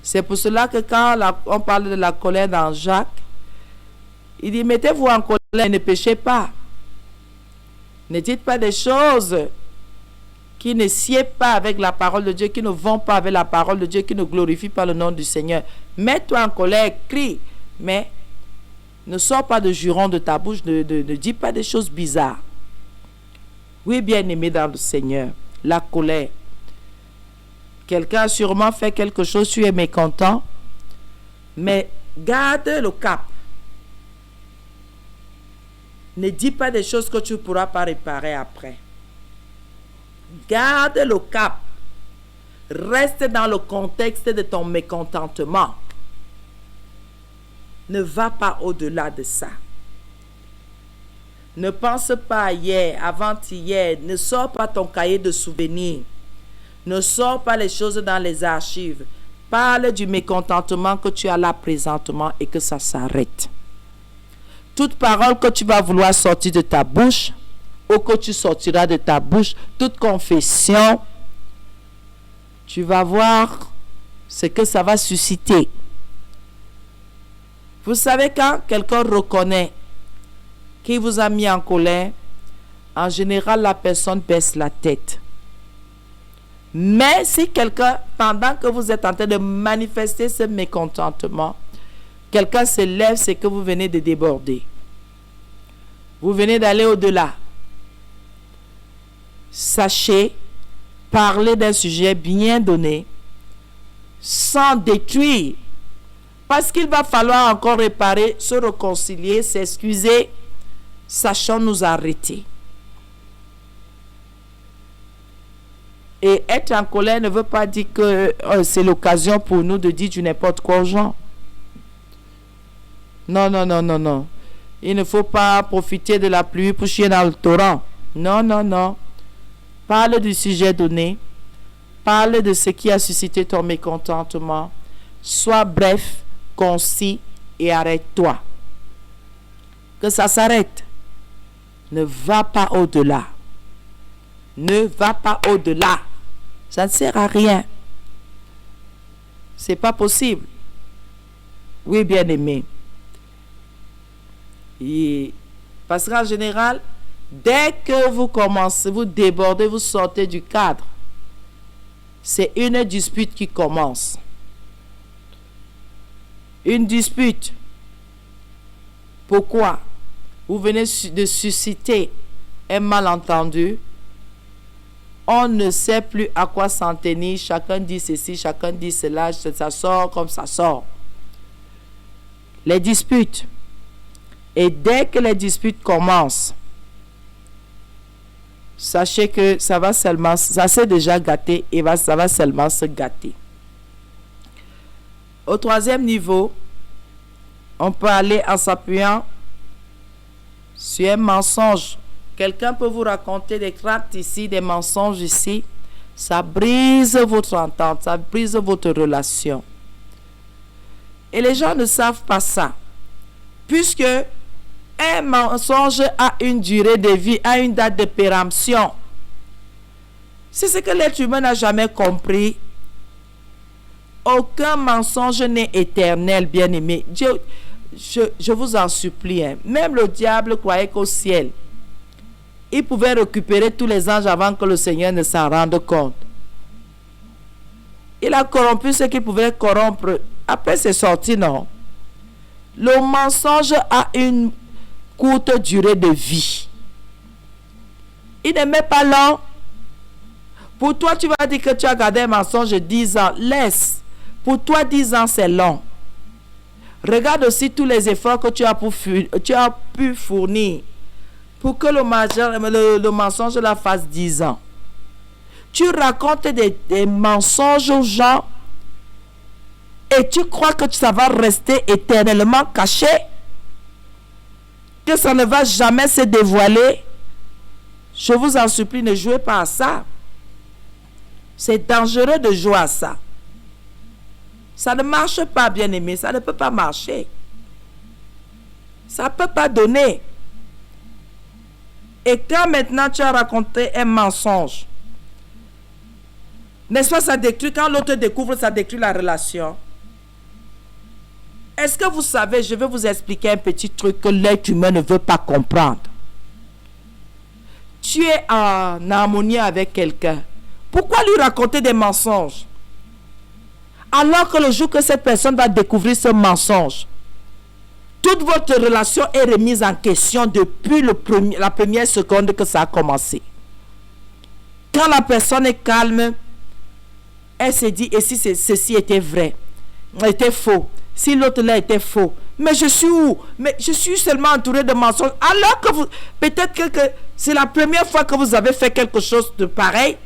S2: C'est pour cela que quand on parle de la colère dans Jacques, il dit, mettez-vous en colère et ne péchez pas. Ne dites pas des choses qui ne sied pas avec la parole de Dieu, qui ne vont pas avec la parole de Dieu, qui ne glorifient pas le nom du Seigneur. Mets-toi en colère, crie, mais ne sors pas de jurons de ta bouche, ne dis pas des choses bizarres. Oui, bien-aimé dans le Seigneur, la colère. Quelqu'un a sûrement fait quelque chose, tu es mécontent, mais garde le cap. Ne dis pas des choses que tu ne pourras pas réparer après. Garde le cap. Reste dans le contexte de ton mécontentement. Ne va pas au-delà de ça. Ne pense pas à hier, avant-hier. Ne sors pas ton cahier de souvenirs. Ne sors pas les choses dans les archives. Parle du mécontentement que tu as là présentement et que ça s'arrête. Toute parole que tu vas vouloir sortir de ta bouche, ou que tu sortiras de ta bouche, toute confession, tu vas voir ce que ça va susciter. Vous savez, quand quelqu'un reconnaît qu'il vous a mis en colère, en général, la personne baisse la tête. Mais si quelqu'un, pendant que vous êtes en train de manifester ce mécontentement, quelqu'un se lève, c'est que vous venez de déborder. Vous venez d'aller au-delà. Sachez parler d'un sujet bien donné sans détruire. Parce qu'il va falloir encore réparer, se réconcilier, s'excuser, sachant nous arrêter. Et être en colère ne veut pas dire que c'est l'occasion pour nous de dire du n'importe quoi aux gens. Non, non, non, non, non. Il ne faut pas profiter de la pluie pour chier dans le torrent. Non, non, non. Parle du sujet donné. Parle de ce qui a suscité ton mécontentement. Sois bref, concis et arrête-toi. Que ça s'arrête. Ne va pas au-delà. Ne va pas au-delà. Ça ne sert à rien. C'est pas possible. Oui, bien-aimé. Parce qu'en général, dès que vous commencez, vous débordez, vous sortez du cadre, c'est une dispute qui commence. Une dispute. Pourquoi? Vous venez de susciter un malentendu. On ne sait plus à quoi s'en tenir. Chacun dit ceci, chacun dit cela. Ça sort comme ça sort. Les disputes. Et dès que les disputes commencent, sachez que ça s'est déjà gâté et ça va seulement se gâter. Au troisième niveau, on peut aller en s'appuyant sur un mensonge. Quelqu'un peut vous raconter des cracks ici, des mensonges ici. Ça brise votre entente, ça brise votre relation. Et les gens ne savent pas ça. Puisque un mensonge a une durée de vie, a une date de péremption. C'est ce que l'être humain n'a jamais compris. Aucun mensonge n'est éternel, bien-aimé. Dieu, je vous en supplie, hein. Même le diable croyait qu'au ciel, il pouvait récupérer tous les anges avant que le Seigneur ne s'en rende compte. Il a corrompu ce qu'il pouvait corrompre. Après, c'est sorti, non? Le mensonge a une courte durée de vie. Il ne met pas long. Pour toi, tu vas dire que tu as gardé un mensonge 10 ans. Laisse. Pour toi, 10 ans, c'est long. Regarde aussi tous les efforts que tu as pu fournir pour que le mensonge la fasse 10 ans. Tu racontes des mensonges aux gens et tu crois que ça va rester éternellement caché, que ça ne va jamais se dévoiler. Je vous en supplie, ne jouez pas à ça. C'est dangereux de jouer à ça. Ça ne marche pas, bien-aimé. Ça ne peut pas marcher. Ça ne peut pas donner. Et quand maintenant tu as raconté un mensonge, n'est-ce pas, ça détruit, quand l'autre découvre, ça détruit la relation. Est-ce que vous savez, je vais vous expliquer un petit truc que l'être humain ne veut pas comprendre. Tu es en harmonie avec quelqu'un. Pourquoi lui raconter des mensonges? Alors que le jour que cette personne va découvrir ce mensonge, toute votre relation est remise en question depuis la première seconde que ça a commencé. Quand la personne est calme, elle se dit, et si ceci était vrai, était faux, si l'autre là était faux, mais je suis où? Mais je suis seulement entouré de mensonges. Alors que vous, peut-être que c'est la première fois que vous avez fait quelque chose de pareil,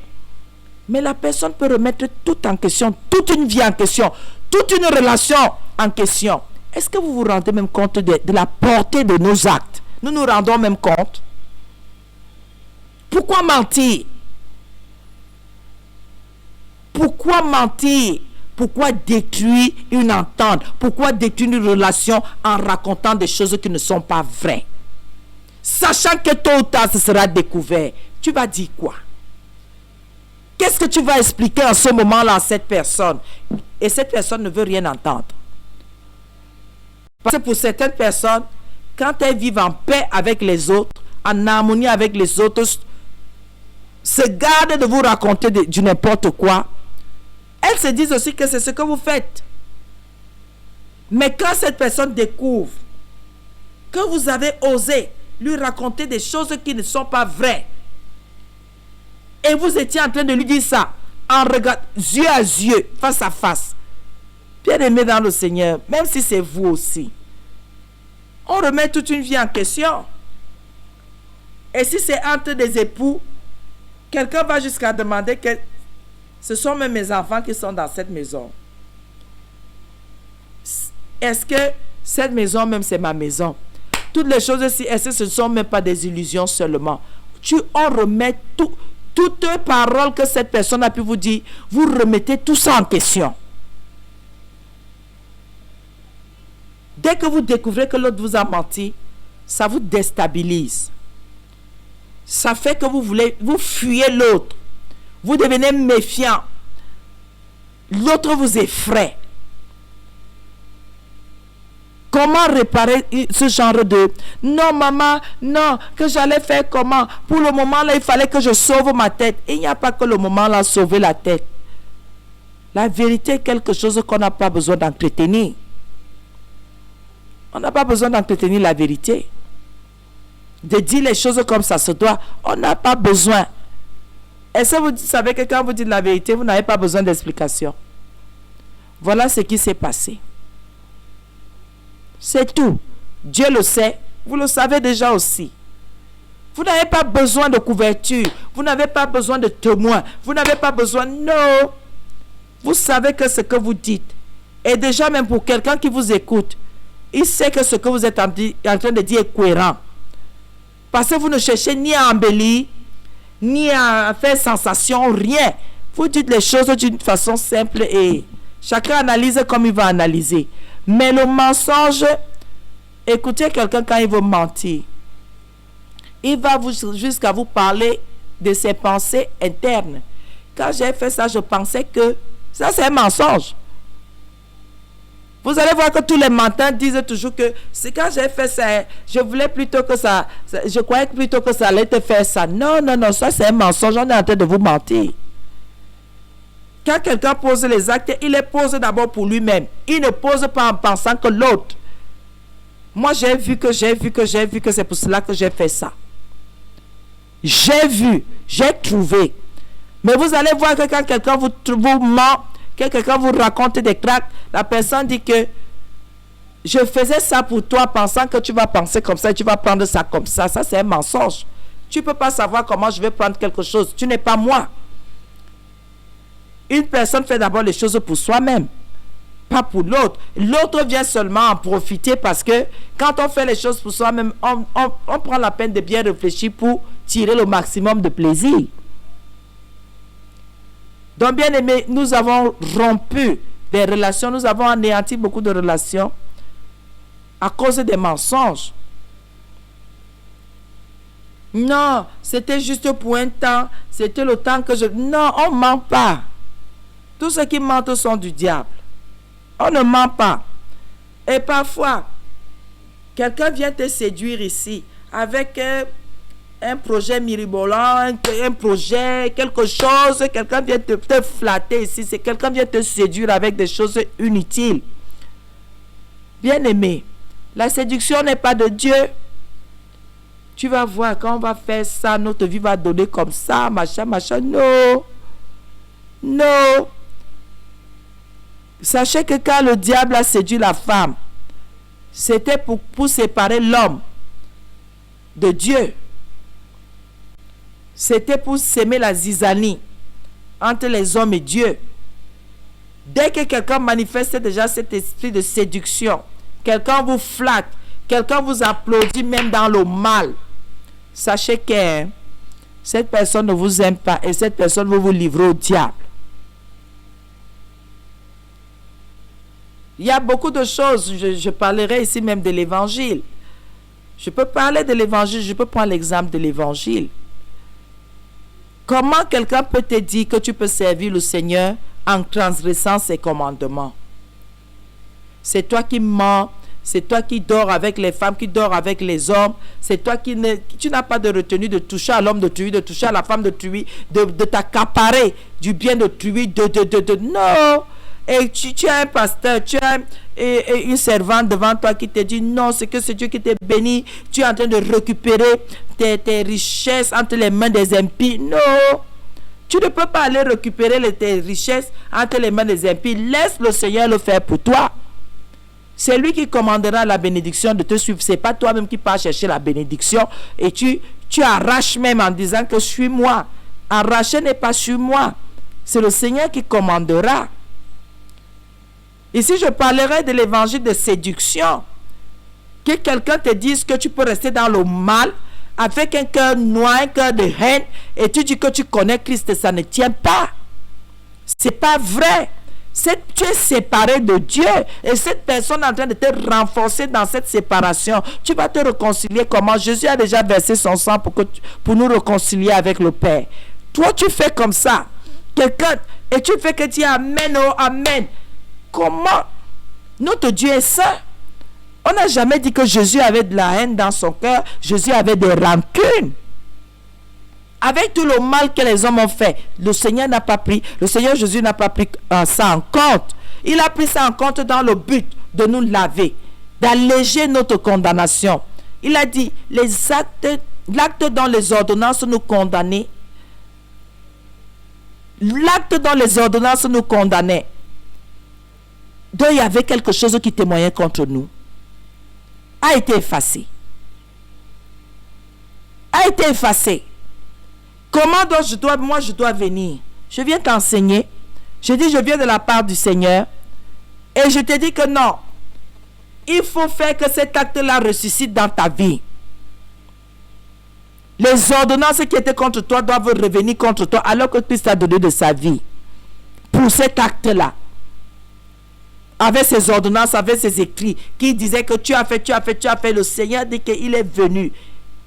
S2: mais la personne peut remettre tout en question, toute une vie en question, toute une relation en question. Est-ce que vous vous rendez même compte de la portée de nos actes? Nous nous rendons même compte. Pourquoi mentir? Pourquoi mentir? Pourquoi détruire une entente? Pourquoi détruire une relation en racontant des choses qui ne sont pas vraies? Sachant que tôt ou tard, ce sera découvert. Tu vas dire quoi? Qu'est-ce que tu vas expliquer en ce moment-là à cette personne? Et cette personne ne veut rien entendre. Parce que pour certaines personnes, quand elles vivent en paix avec les autres, en harmonie avec les autres, se gardent de vous raconter du n'importe quoi, elles se disent aussi que c'est ce que vous faites. Mais quand cette personne découvre que vous avez osé lui raconter des choses qui ne sont pas vraies, et vous étiez en train de lui dire ça, en regardant, yeux à yeux, face à face. Bien-aimé dans le Seigneur, même si c'est vous aussi, on remet toute une vie en question. Et si c'est entre des époux, quelqu'un va jusqu'à demander que ce sont même mes enfants qui sont dans cette maison. Est-ce que cette maison même c'est ma maison? Toutes les choses ici, est-ce que ce ne sont même pas des illusions seulement? On remet toutes paroles que cette personne a pu vous dire, vous remettez tout ça en question. Dès que vous découvrez que l'autre vous a menti, ça vous déstabilise. Ça fait que vous fuyez l'autre. Vous devenez méfiant. L'autre vous effraie. Comment réparer ce genre de non maman, non, que j'allais faire comment? Pour le moment là, il fallait que je sauve ma tête. Et il n'y a pas que le moment là, sauver la tête. La vérité est quelque chose qu'on n'a pas besoin d'entretenir. On n'a pas besoin d'entretenir la vérité. De dire les choses comme ça se doit. On n'a pas besoin. Est-ce que vous savez que quand vous dites la vérité, vous n'avez pas besoin d'explication? Voilà ce qui s'est passé. C'est tout. Dieu le sait. Vous le savez déjà aussi. Vous n'avez pas besoin de couverture. Vous n'avez pas besoin de témoins. Vous n'avez pas besoin... Non. Vous savez que ce que vous dites. Et déjà même pour quelqu'un qui vous écoute, il sait que ce que vous êtes en train de dire est cohérent. Parce que vous ne cherchez ni à embellir, ni à faire sensation, rien. Vous dites les choses d'une façon simple et chacun analyse comme il va analyser. Mais le mensonge, écoutez quelqu'un quand il veut mentir. Il va jusqu'à vous parler de ses pensées internes. Quand j'ai fait ça, je pensais que ça c'est un mensonge. Vous allez voir que tous les menteurs disent toujours que c'est quand j'ai fait ça, je voulais plutôt que ça, je croyais plutôt que ça allait te faire ça. Non, non, non, ça c'est un mensonge, on est en train de vous mentir. Quand quelqu'un pose les actes, il les pose d'abord pour lui-même. Il ne pose pas en pensant que l'autre. Moi j'ai vu que c'est pour cela que j'ai fait ça. J'ai vu, j'ai trouvé. Mais vous allez voir que quand quelqu'un vous ment, que quelqu'un vous raconte des cracks, la personne dit que je faisais ça pour toi pensant que tu vas penser comme ça et tu vas prendre ça comme ça. Ça, c'est un mensonge. Tu ne peux pas savoir comment je vais prendre quelque chose. Tu n'es pas moi. Une personne fait d'abord les choses pour soi-même, pas pour l'autre. L'autre vient seulement en profiter parce que quand on fait les choses pour soi-même, on prend la peine de bien réfléchir pour tirer le maximum de plaisir. Donc, bien aimé, nous avons rompu des relations, nous avons anéanti beaucoup de relations à cause des mensonges. Non, c'était juste pour un temps, c'était le temps que je... Non, on ne ment pas. Tous ceux qui mentent sont du diable. On ne ment pas. Et parfois, quelqu'un vient te séduire ici avec un projet mirabolant, un projet, quelque chose, quelqu'un vient te flatter ici, c'est quelqu'un vient te séduire avec des choses inutiles. Bien-aimé, la séduction n'est pas de Dieu. Tu vas voir, quand on va faire ça, notre vie va donner comme ça, machin, machin. Non. Non. Sachez que quand le diable a séduit la femme, c'était pour séparer l'homme de Dieu. C'était pour s'aimer la zizanie entre les hommes et Dieu. Dès que quelqu'un manifeste déjà cet esprit de séduction, quelqu'un vous flatte, quelqu'un vous applaudit même dans le mal, sachez que cette personne ne vous aime pas et cette personne va vous livrer au diable. Il y a beaucoup de choses, je parlerai ici même de l'évangile. Je peux parler de l'évangile, je peux prendre l'exemple de l'évangile. Comment quelqu'un peut te dire que tu peux servir le Seigneur en transgressant ses commandements? C'est toi qui mens, c'est toi qui dors avec les femmes, qui dors avec les hommes, c'est toi qui tu n'as pas de retenue de toucher à l'homme d'autrui, de toucher à la femme d'autrui, de t'accaparer du bien d'autrui, non! Et tu as un pasteur, tu as une servante devant toi qui te dit non, c'est que c'est Dieu qui t'a béni, tu es en train de récupérer tes richesses entre les mains des impies. Non, tu ne peux pas aller récupérer tes richesses entre les mains des impies. Laisse le Seigneur le faire pour toi. C'est lui qui commandera la bénédiction de te suivre. Ce n'est pas toi-même qui pars chercher la bénédiction et tu arraches même en disant que suis-moi. Arracher n'est pas suis-moi. C'est le Seigneur qui commandera. Ici, je parlerai de l'évangile de séduction. Que quelqu'un te dise que tu peux rester dans le mal avec un cœur noir, un cœur de haine, et tu dis que tu connais Christ, ça ne tient pas. C'est pas vrai. Tu es séparé de Dieu et cette personne est en train de te renforcer dans cette séparation. Tu vas te réconcilier comment? Jésus a déjà versé son sang pour nous réconcilier avec le Père. Toi, tu fais comme ça. Quelqu'un, et tu fais que tu dis Amen, oh Amen. Comment? Notre Dieu est saint. On n'a jamais dit que Jésus avait de la haine dans son cœur. Jésus avait des rancunes. Avec tout le mal que les hommes ont fait, le Seigneur Jésus n'a pas pris ça en compte. Il a pris ça en compte dans le but de nous laver, d'alléger notre condamnation. Il a dit, l'acte dont les ordonnances nous condamnaient, l'acte dont les ordonnances nous condamnaient, dont il y avait quelque chose qui témoignait contre nous, a été effacé. A été effacé. Comment donc je dois venir? Je viens t'enseigner. Je dis, je viens de la part du Seigneur. Et je te dis que non. Il faut faire que cet acte-là ressuscite dans ta vie. Les ordonnances qui étaient contre toi doivent revenir contre toi alors que Christ a donné de sa vie. Pour cet acte-là. avec ses ordonnances, avec ses écrits, qui disaient que tu as fait. Le Seigneur dit qu'il est venu.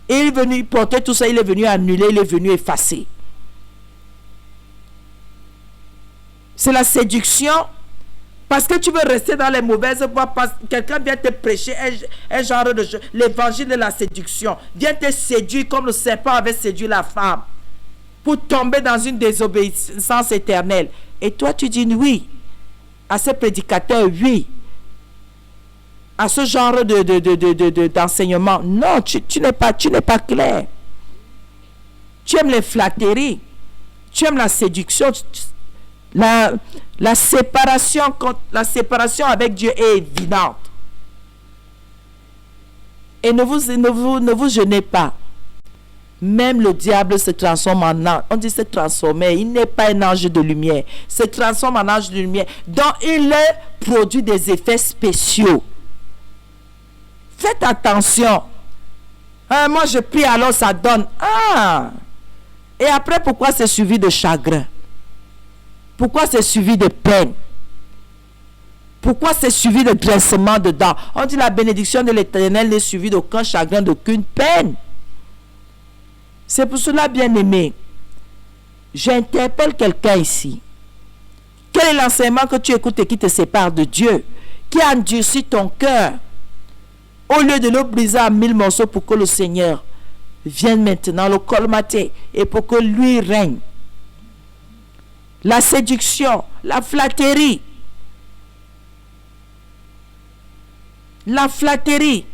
S2: Et il est venu porter tout ça, il est venu annuler, il est venu effacer. C'est la séduction. Parce que tu veux rester dans les mauvaises voies. Quelqu'un vient te prêcher un genre de jeu. L'évangile de la séduction. Vient te séduire comme le serpent avait séduit la femme. Pour tomber dans une désobéissance éternelle. Et toi tu dis oui. À ce prédicateur, oui. À ce genre d'enseignement. Non, tu n'es pas clair. Tu aimes les flatteries. Tu aimes la séduction. La séparation avec Dieu est évidente. Et ne vous gênez pas. Même le diable se transforme en ange. On dit se transformer. Il n'est pas un ange de lumière. Se transforme en ange de lumière. Donc il produit des effets spéciaux. Faites attention. Moi je prie alors ça donne. Et après pourquoi c'est suivi de chagrin? Pourquoi c'est suivi de peine? Pourquoi c'est suivi de grincement de dents? On dit la bénédiction de l'Éternel n'est suivie d'aucun chagrin, d'aucune peine. C'est pour cela, bien-aimé, j'interpelle quelqu'un ici. Quel est l'enseignement que tu écoutes et qui te sépare de Dieu? Qui a endurci ton cœur? Au lieu de le briser en 1000 morceaux pour que le Seigneur vienne maintenant le colmater et pour que lui règne. La séduction, la flatterie. La flatterie.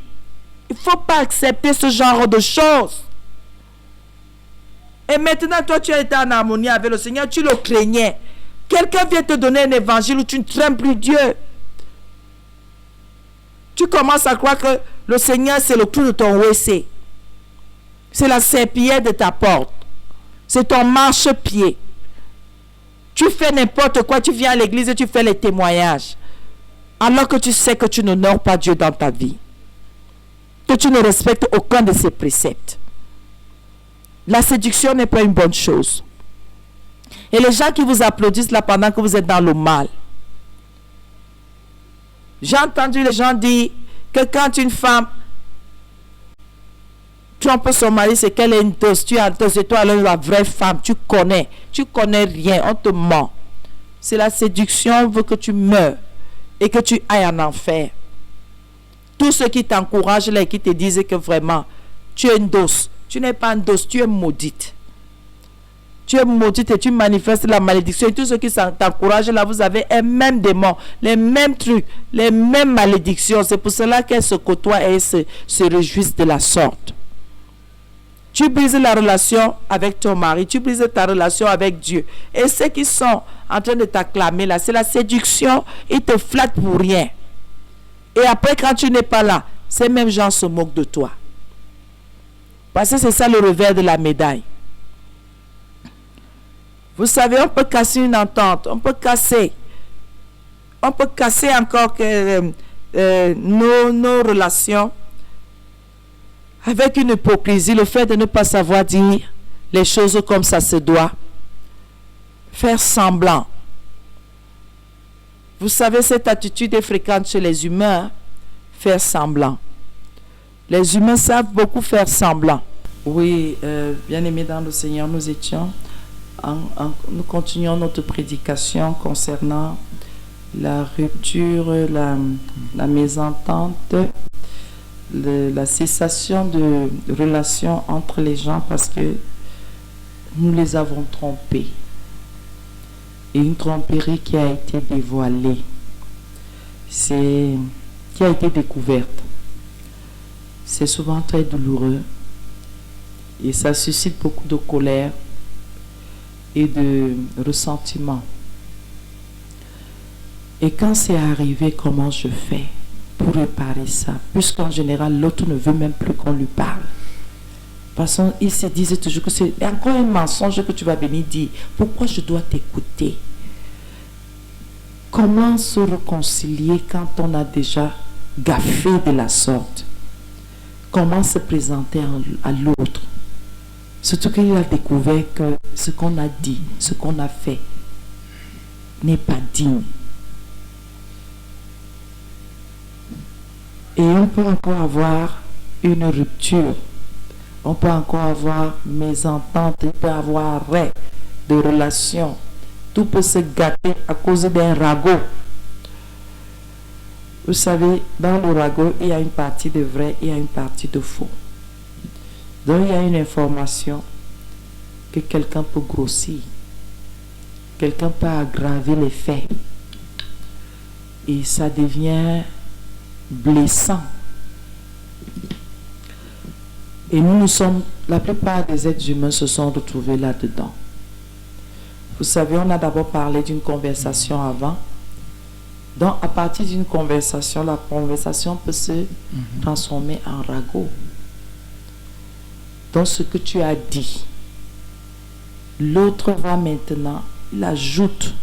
S2: Il ne faut pas accepter ce genre de choses. Et maintenant, toi, tu as été en harmonie avec le Seigneur, tu le craignais. Quelqu'un vient te donner un évangile où tu ne crains plus Dieu. Tu commences à croire que le Seigneur, c'est le clou de ton WC. C'est la serpillière de ta porte. C'est ton marchepied. Tu fais n'importe quoi, tu viens à l'église et tu fais les témoignages. Alors que tu sais que tu n'honores pas Dieu dans ta vie. Que tu ne respectes aucun de ses préceptes. La séduction n'est pas une bonne chose. Et les gens qui vous applaudissent là pendant que vous êtes dans le mal. J'ai entendu les gens dire que quand une femme trompe son mari, c'est qu'elle est une dose. Tu as une dose et toi, alors la vraie femme, tu connais rien, on te ment. C'est la séduction, on veut que tu meurs et que tu ailles en enfer. Tous ceux qui t'encouragent là et qui te disent que vraiment, tu es une dose. Tu n'es pas une dose, tu es maudite. Tu es maudite et tu manifestes la malédiction. Et tous ceux qui t'encouragent là, vous avez un même démon, les mêmes trucs, les mêmes malédictions. C'est pour cela qu'elles se côtoient et se réjouissent de la sorte. Tu brises la relation avec ton mari, tu brises ta relation avec Dieu. Et ceux qui sont en train de t'acclamer là, c'est la séduction, ils te flattent pour rien. Et après, quand tu n'es pas là, ces mêmes gens se moquent de toi. Parce que c'est ça le revers de la médaille. Vous savez, on peut casser une entente, on peut casser encore nos relations avec une hypocrisie, le fait de ne pas savoir dire les choses comme ça se doit, faire semblant. Vous savez, cette attitude est fréquente chez les humains, faire semblant. Les humains savent beaucoup faire semblant. Oui, bien-aimés dans le Seigneur, nous continuons notre prédication concernant la rupture, la mésentente, la cessation de relations entre les gens parce que nous les avons trompés. Et une tromperie qui a été dévoilée, qui a été découverte. C'est souvent très douloureux et ça suscite beaucoup de colère et de ressentiment. Et quand c'est arrivé, comment je fais pour réparer ça? Puisqu'en général, l'autre ne veut même plus qu'on lui parle. Parce qu'il se disait toujours que c'est encore un mensonge que tu vas venir dire. Pourquoi je dois t'écouter? Comment se réconcilier quand on a déjà gaffé de la sorte? Comment se présenter à l'autre? Surtout qu'il a découvert que ce qu'on a dit, ce qu'on a fait n'est pas digne. Et on peut encore avoir une rupture. On peut encore avoir mésentente, il peut y avoir arrêt de relation. Tout peut se gâter à cause d'un ragot. Vous savez, dans le ragot, il y a une partie de vrai, il y a une partie de faux. Donc il y a une information que quelqu'un peut grossir. Quelqu'un peut aggraver les faits. Et ça devient blessant. Et nous sommes, la plupart des êtres humains se sont retrouvés là-dedans. Vous savez, on a d'abord parlé d'une conversation avant. Donc, à partir d'une conversation, la conversation peut se transformer en ragot. Donc, ce que tu as dit, l'autre va maintenant, il ajoute.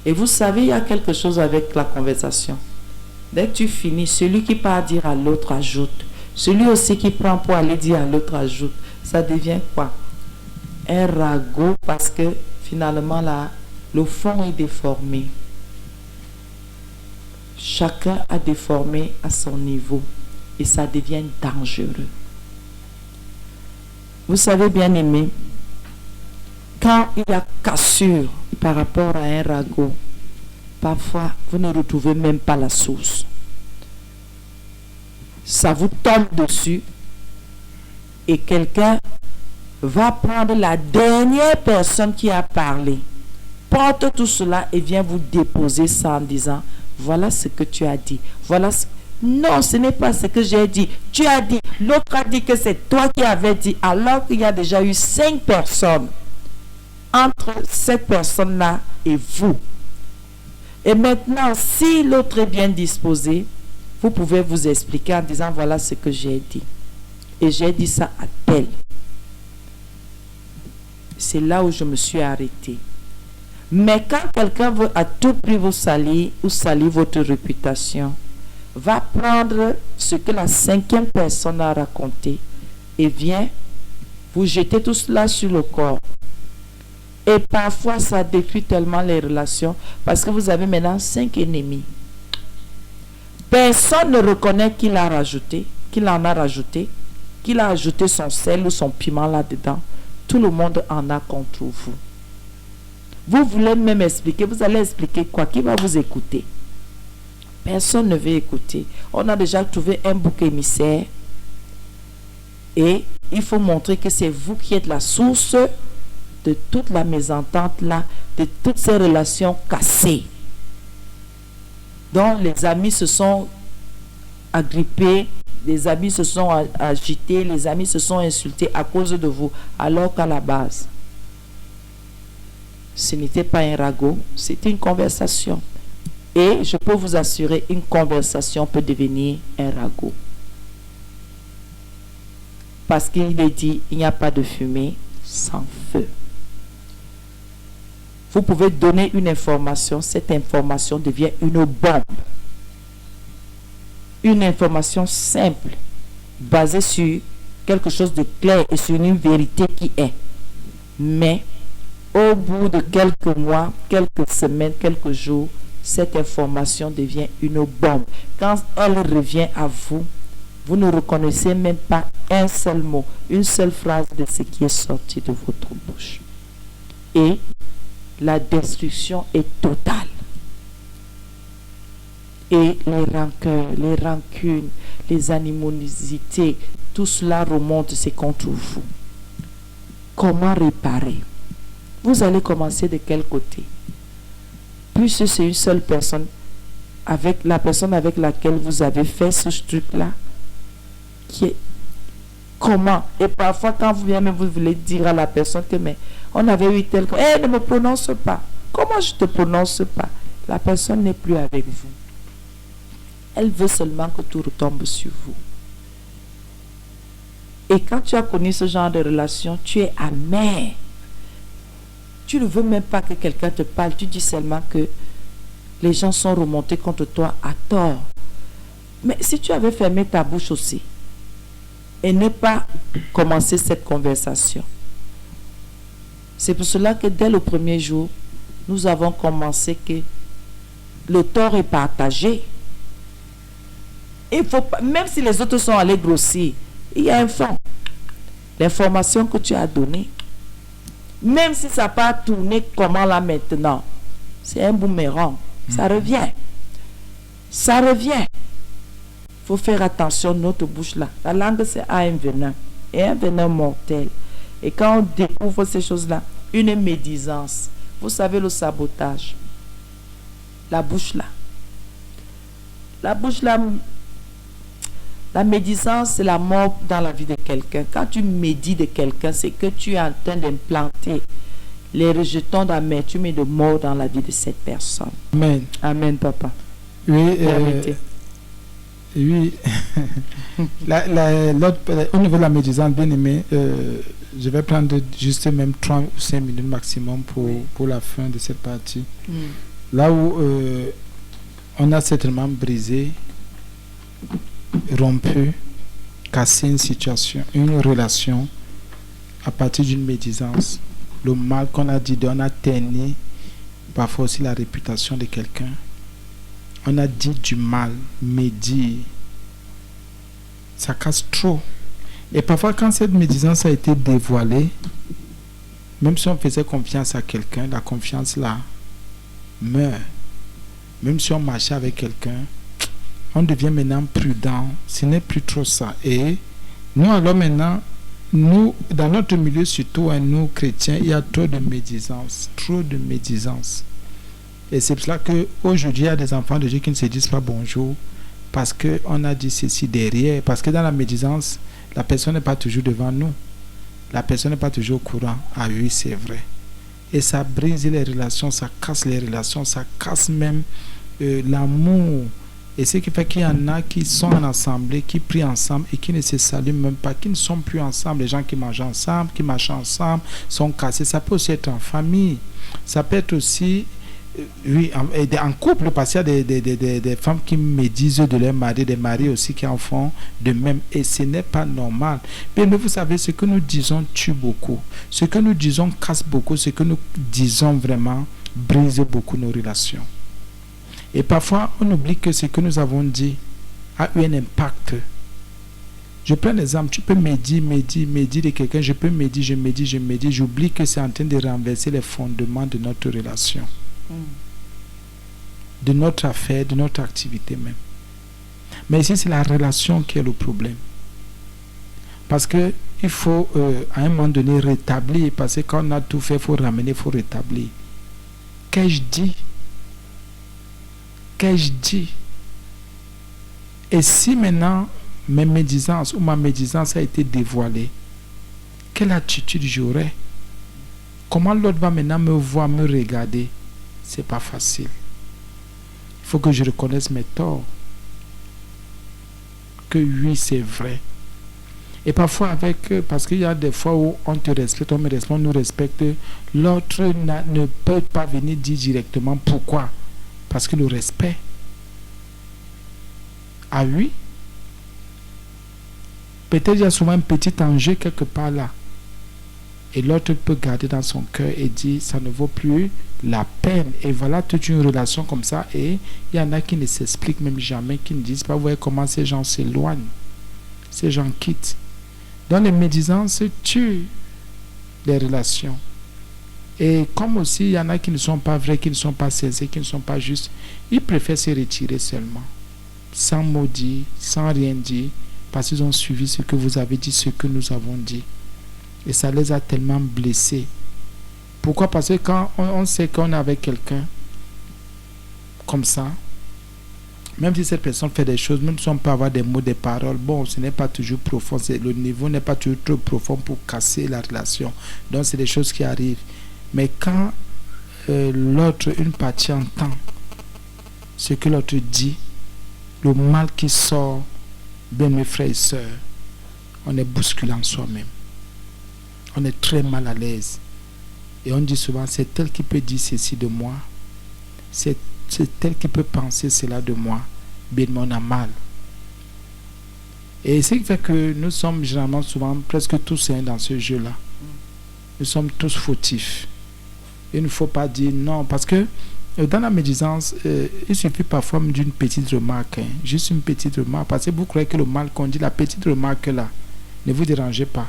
S2: Et vous savez, il y a quelque chose avec la conversation. Dès que tu finis, celui qui part dire à l'autre ajoute. Celui aussi qui prend pour aller dire à l'autre ajoute. Ça devient quoi? Un ragot, parce que finalement, là, le fond est déformé. Chacun a déformé à son niveau et ça devient dangereux. Vous savez, bien aimé, quand il y a cassure par rapport à un ragot, parfois vous ne retrouvez même pas la source. Ça vous tombe dessus et quelqu'un va prendre la dernière personne qui a parlé, porte tout cela et vient vous déposer ça en disant: voilà ce que tu as dit. Voilà ce... Non, ce n'est pas ce que j'ai dit. Tu as dit, l'autre a dit que c'est toi qui avais dit, alors qu'il y a déjà eu 5 personnes entre cette personne-là et vous. Et maintenant, si l'autre est bien disposé, vous pouvez vous expliquer en disant: voilà ce que j'ai dit. Et j'ai dit ça à tel. C'est là où je me suis arrêtée. Mais quand quelqu'un veut à tout prix vous salir ou salir votre réputation, va prendre ce que la 5e personne a raconté et vient vous jeter tout cela sur le corps. Et parfois, ça détruit tellement les relations parce que vous avez maintenant 5 ennemis. Personne ne reconnaît qu'il a rajouté, qu'il en a rajouté, qu'il a ajouté son sel ou son piment là-dedans. Tout le monde en a contre vous. Vous voulez même expliquer, vous allez expliquer quoi? Qui va vous écouter? Personne ne veut écouter. On a déjà trouvé un bouc émissaire et il faut montrer que c'est vous qui êtes la source de toute la mésentente là, de toutes ces relations cassées. Donc les amis se sont agrippés, les amis se sont agités, les amis se sont insultés à cause de vous, alors qu'à la base, ce n'était pas un ragot, c'était une conversation. Et je peux vous assurer, une conversation peut devenir un ragot. Parce qu'il est dit, il n'y a pas de fumée sans feu. Vous pouvez donner une information, cette information devient une bombe. Une information simple, basée sur quelque chose de clair et sur une vérité qui est. Mais au bout de quelques mois, quelques semaines, quelques jours, cette information devient une bombe. Quand elle revient à vous, vous ne reconnaissez même pas un seul mot, une seule phrase de ce qui est sorti de votre bouche. Et la destruction est totale. Et les rancœurs, les rancunes, les animosités, tout cela remonte, c'est contre vous. Comment réparer? Vous allez commencer de quel côté? Plus c'est une seule personne, avec la personne avec laquelle vous avez fait ce truc-là, qui est comment? Et parfois, quand vous venez, vous voulez dire à la personne que mais on avait eu tel... ne me prononce pas. Comment je te prononce pas? La personne n'est plus avec vous. Elle veut seulement que tout retombe sur vous. Et quand tu as connu ce genre de relation, tu es amer. Tu ne veux même pas que quelqu'un te parle. Tu dis seulement que les gens sont remontés contre toi à tort. Mais si tu avais fermé ta bouche aussi et ne pas commencer cette conversation. C'est pour cela que dès le premier jour, nous avons commencé que le tort est partagé. Il faut pas, même si les autres sont allés grossir, il y a un fond. L'information que tu as donnée, même si ça n'a pas tourné comment là maintenant, c'est un boomerang. Ça revient. Ça revient. Il faut faire attention, notre bouche là. La langue, c'est un venin. Et un venin mortel. Et quand on découvre ces choses-là, une médisance. Vous savez le sabotage. La bouche là. La bouche là, la médisance, c'est la mort dans la vie de quelqu'un. Quand tu médis de quelqu'un, c'est que tu es en train d'implanter les rejetons d'amertume et de mort dans la vie de cette personne.
S1: Amen.
S2: Amen, papa.
S1: Oui, oui. Au niveau de la médisance, bien aimé, je vais prendre juste même 3 ou 5 minutes maximum pour la fin de cette partie. Là où on a certainement brisé, rompu, cassé une situation, une relation à partir d'une médisance. Le mal qu'on a dit, on a terni parfois aussi la réputation de quelqu'un. On a dit du mal, médit. Ça casse trop. Et parfois, quand cette médisance a été dévoilée, même si on faisait confiance à quelqu'un, la confiance là meurt. Même si on marchait avec quelqu'un, on devient maintenant prudent. Ce n'est plus trop ça. Et nous, alors maintenant, nous, dans notre milieu, surtout nous chrétiens, il y a trop de médisance. Trop de médisance. Et c'est pour cela qu'aujourd'hui, il y a des enfants de Dieu qui ne se disent pas bonjour parce qu'on a dit ceci derrière. Parce que dans la médisance, la personne n'est pas toujours devant nous. La personne n'est pas toujours au courant. Ah oui, c'est vrai. Et ça brise les relations, ça casse les relations, ça casse même l'amour. Et ce qui fait qu'il y en a qui sont en assemblée, qui prient ensemble et qui ne se saluent même pas, qui ne sont plus ensemble. Les gens qui mangent ensemble, qui marchent ensemble, sont cassés. Ça peut aussi être en famille. Ça peut être aussi, oui, en couple, parce qu'il y a des femmes qui médisent de leur mari, des maris aussi qui en font de même. Et ce n'est pas normal. Mais vous savez, ce que nous disons tue beaucoup. Ce que nous disons casse beaucoup. Ce que nous disons vraiment brise beaucoup nos relations. Et parfois, on oublie que ce que nous avons dit a eu un impact. Je prends l'exemple, tu peux médire de quelqu'un, je peux médire, je médis, j'oublie que c'est en train de renverser les fondements de notre relation, de notre affaire, de notre activité même. Mais ici, c'est la relation qui est le problème. Parce qu'il faut, à un moment donné, rétablir, parce que quand on a tout fait, il faut ramener, il faut rétablir. Qu'ai-je dit? Qu'ai-je dit? Et si maintenant mes médisances ou ma médisance a été dévoilée, quelle attitude j'aurai? Comment l'autre va maintenant me voir, me regarder? C'est pas facile. Il faut que je reconnaisse mes torts. Que oui, c'est vrai. Et parfois parce qu'il y a des fois où on te respecte, on me respecte, on nous respecte, l'autre ne peut pas venir dire directement pourquoi. Parce que le respect. Ah oui. Peut-être il y a souvent un petit enjeu quelque part là. Et l'autre peut garder dans son cœur et dire ça ne vaut plus la peine. Et voilà toute une relation comme ça. Et il y en a qui ne s'expliquent même jamais, qui ne disent pas, vous voyez comment ces gens s'éloignent. Ces gens quittent. Donc les médisances tuent les relations. Et comme aussi il y en a qui ne sont pas vrais, qui ne sont pas sincères, qui ne sont pas justes, ils préfèrent se retirer seulement, sans maudire, sans rien dire, parce qu'ils ont suivi ce que vous avez dit, ce que nous avons dit. Et ça les a tellement blessés. Pourquoi? Parce que quand on sait qu'on est avec quelqu'un comme ça, même si cette personne fait des choses, même si on peut avoir des mots, des paroles, bon, ce n'est pas toujours profond, le niveau n'est pas toujours trop profond pour casser la relation. Donc c'est des choses qui arrivent. Mais quand l'autre, une partie entend ce que l'autre dit, le mal qui sort, bien mes frères et sœurs, on est bousculant soi-même. On est très mal à l'aise. Et on dit souvent, c'est elle qui peut dire ceci de moi. C'est elle qui peut penser cela de moi. Bien, on a mal. Et ce qui fait que nous sommes généralement souvent presque tous dans ce jeu-là. Nous sommes tous fautifs. Il ne faut pas dire non, parce que Dans la médisance, il suffit parfois d'une petite remarque, hein, juste une petite remarque, parce que vous croyez que le mal qu'on dit, la petite remarque là, ne vous dérangez pas.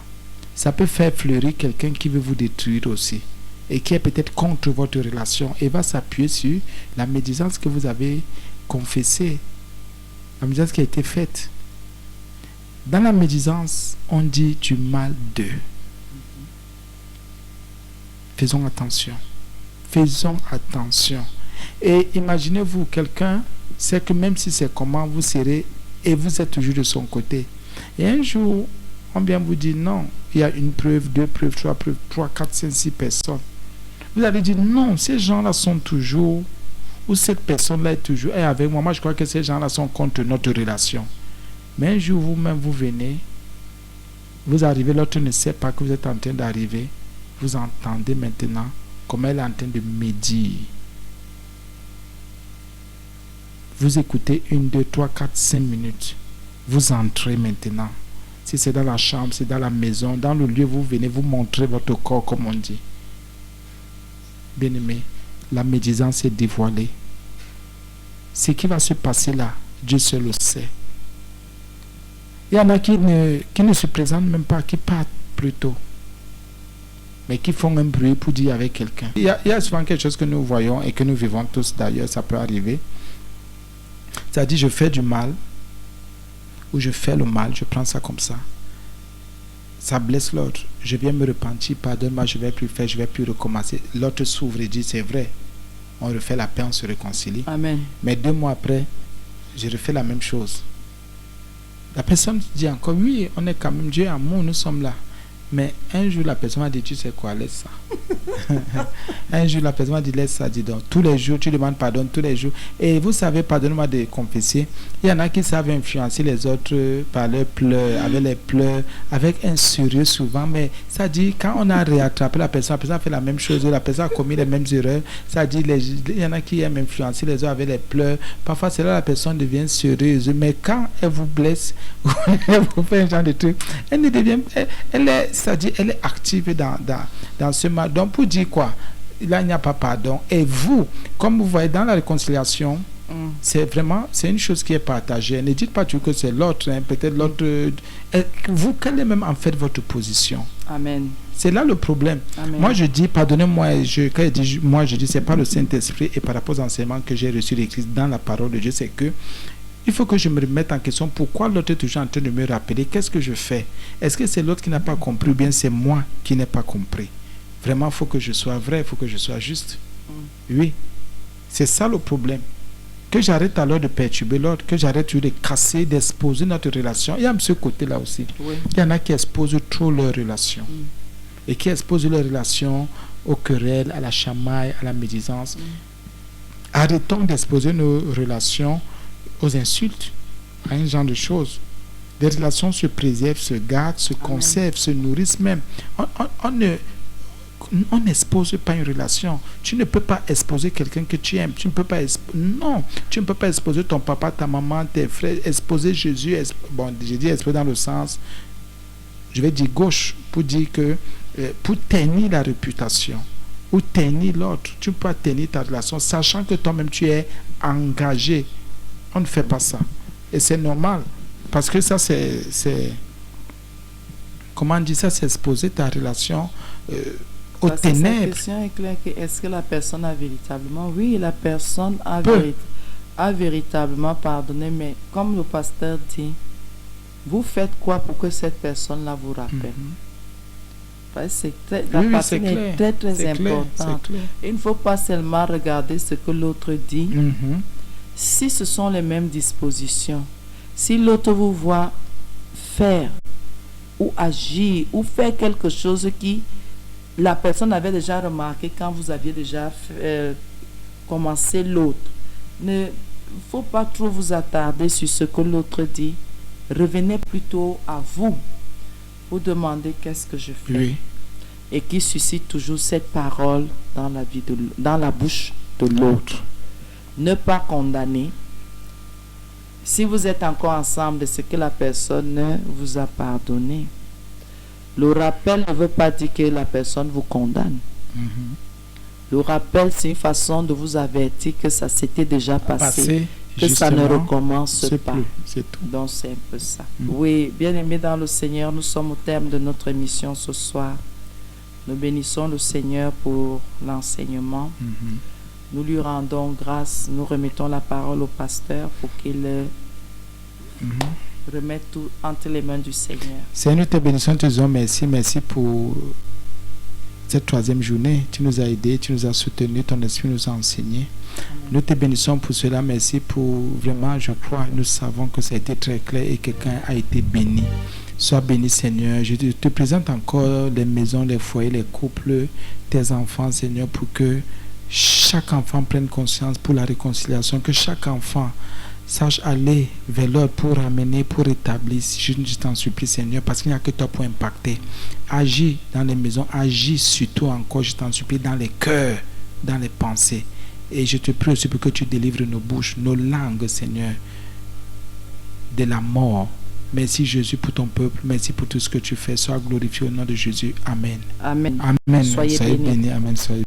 S1: Ça peut faire fleurir quelqu'un qui veut vous détruire aussi, et qui est peut-être contre votre relation, et va s'appuyer sur la médisance que vous avez confessée, la médisance qui a été faite. Dans la médisance, on dit du mal d'eux. Faisons attention. Faisons attention. Et imaginez-vous, quelqu'un sait que même si c'est comment vous serez, et vous êtes toujours de son côté. Et un jour, on vient vous dire non, il y a une preuve, 2 preuves, 3 preuves, 3, 4, 5, 6 personnes. Vous allez dire non, ces gens-là sont toujours, ou cette personne-là est toujours avec moi. Moi, je crois que ces gens-là sont contre notre relation. Mais un jour, vous-même, vous venez, vous arrivez, l'autre ne sait pas que vous êtes en train d'arriver. Vous entendez maintenant comment elle est en train de médire. Vous écoutez 1, 2, 3, 4, 5 minutes. Vous entrez maintenant. Si c'est dans la chambre, c'est dans la maison, dans le lieu, vous venez vous montrer votre corps, comme on dit. Bien-aimé, la médisance est dévoilée. Ce qui va se passer là, Dieu seul le sait. Il y en a qui ne se présentent même pas, qui partent plus tôt, mais qui font un bruit pour dire avec quelqu'un. Il y a souvent quelque chose que nous voyons et que nous vivons tous d'ailleurs, ça peut arriver. C'est-à-dire, je fais du mal, ou je fais le mal, je prends ça comme ça. Ça blesse l'autre. Je viens me repentir, pardonne-moi, je ne vais plus faire, je ne vais plus recommencer. L'autre s'ouvre et dit, c'est vrai. On refait la paix, on se réconcilie.
S2: Amen.
S1: Mais 2 mois après, je refais la même chose. La personne dit encore, oui, on est quand même Dieu amour, nous sommes là. Mais un jour, la personne m'a dit, tu sais quoi, laisse ça. Un jour, la personne m'a dit, laisse ça, dis donc. Tous les jours, tu demandes pardon, tous les jours. Et vous savez, pardonnez-moi de confesser, il y en a qui savent influencer les autres par leurs pleurs, avec les pleurs, avec un sérieux souvent. Mais ça dit, quand on a réattrapé la personne a fait la même chose, la personne a commis les mêmes erreurs. Ça dit, il y en a qui aiment influencer les autres avec les pleurs. Parfois, c'est là la personne devient sérieuse. Mais quand elle vous blesse, elle vous fait un genre de truc, elle ne devient... C'est-à-dire, elle est active dans ce mal. Donc, pour dire quoi? Là, il n'y a pas pardon. Et vous, comme vous voyez dans la réconciliation, c'est une chose qui est partagée. Ne dites pas toujours que c'est l'autre. Hein. Peut-être l'autre... vous, quelle est même en fait votre position?
S2: Amen.
S1: C'est là le problème.
S2: Amen.
S1: Moi, je dis, pardonnez-moi, quand je dis, moi, je dis, c'est pas le Saint-Esprit et par rapport aux enseignements que j'ai reçus d'Église dans la parole de Dieu, c'est que il faut que je me remette en question pourquoi l'autre est toujours en train de me rappeler qu'est-ce que je fais. Est-ce que c'est l'autre qui n'a pas compris ou bien c'est moi qui n'ai pas compris? Vraiment, il faut que je sois vrai, il faut que je sois juste. Oui, c'est ça le problème. Que j'arrête alors de perturber l'autre, que j'arrête de casser, d'exposer notre relation. Il y a ce côté-là aussi.
S2: Oui.
S1: Il y en a qui exposent trop leur relation. Et qui exposent leur relation aux querelles, à la chamaille, à la médisance. Arrêtons d'exposer nos relations aux insultes, à un genre de choses. Les relations se préservent, se gardent, se conservent, se nourrissent même. On n'expose pas une relation. Tu ne peux pas exposer quelqu'un que tu aimes. Tu ne peux pas non, tu ne peux pas exposer ton papa, ta maman, tes frères, exposer Jésus. Bon, j'ai dit exposer dans le sens, je vais dire gauche, pour dire que pour ternir la réputation ou ternir l'autre, tu ne peux pas ternir ta relation, sachant que toi-même tu es engagé. On ne fait pas ça. Et c'est normal. Parce que ça, c'est comment on dit ça, c'est exposer ta relation aux ténèbres.
S2: La question est claire. Est-ce que la personne a véritablement... Oui, la personne a véritablement pardonné. Mais comme le pasteur dit, vous faites quoi pour que cette personne-là vous rappelle? La partie est très, très importante. Il ne faut pas seulement regarder ce que l'autre dit. Si ce sont les mêmes dispositions, si l'autre vous voit faire ou agir ou faire quelque chose qui la personne avait déjà remarqué quand vous aviez déjà commencé l'autre, ne faut pas trop vous attarder sur ce que l'autre dit. Revenez plutôt à vous pour demander qu'est-ce que je fais.
S1: Oui.
S2: Et qui suscite toujours cette parole dans la bouche de l'autre. Ne pas condamner. Si vous êtes encore ensemble de ce que la personne vous a pardonné, le rappel ne veut pas dire que la personne vous condamne. Le rappel, c'est une façon de vous avertir que ça s'était déjà passé, que ça ne
S1: justement,
S2: recommence
S1: c'est
S2: pas.
S1: plus, c'est tout.
S2: Donc c'est un peu ça. Oui, bien-aimés dans le Seigneur, nous sommes au terme de notre émission ce soir. Nous bénissons le Seigneur pour l'enseignement.
S1: Mhm.
S2: Nous lui rendons grâce. Nous remettons la parole au pasteur pour qu'il remette tout entre les mains du Seigneur.
S1: Seigneur, nous te bénissons, te disons merci, merci pour cette troisième journée. Tu nous as aidés, tu nous as soutenus, ton esprit nous a enseignés. Nous te bénissons pour cela, merci pour vraiment, je crois, nous savons que ça a été très clair et quelqu'un a été béni. Sois béni, Seigneur. Je te présente encore les maisons, les foyers, les couples, tes enfants, Seigneur, pour que chaque enfant prenne conscience pour la réconciliation, que chaque enfant sache aller vers l'autre pour ramener, pour rétablir. Je t'en supplie, Seigneur, parce qu'il n'y a que toi pour impacter. Agis dans les maisons, agis surtout encore, je t'en supplie, dans les cœurs, dans les pensées. Et je te prie aussi pour que tu délivres nos bouches, nos langues, Seigneur, de la mort. Merci Jésus pour ton peuple, merci pour tout ce que tu fais. Sois glorifié au nom de Jésus. Amen.
S2: Amen.
S1: Amen.
S2: Soyez bénis.
S1: Amen. Soyez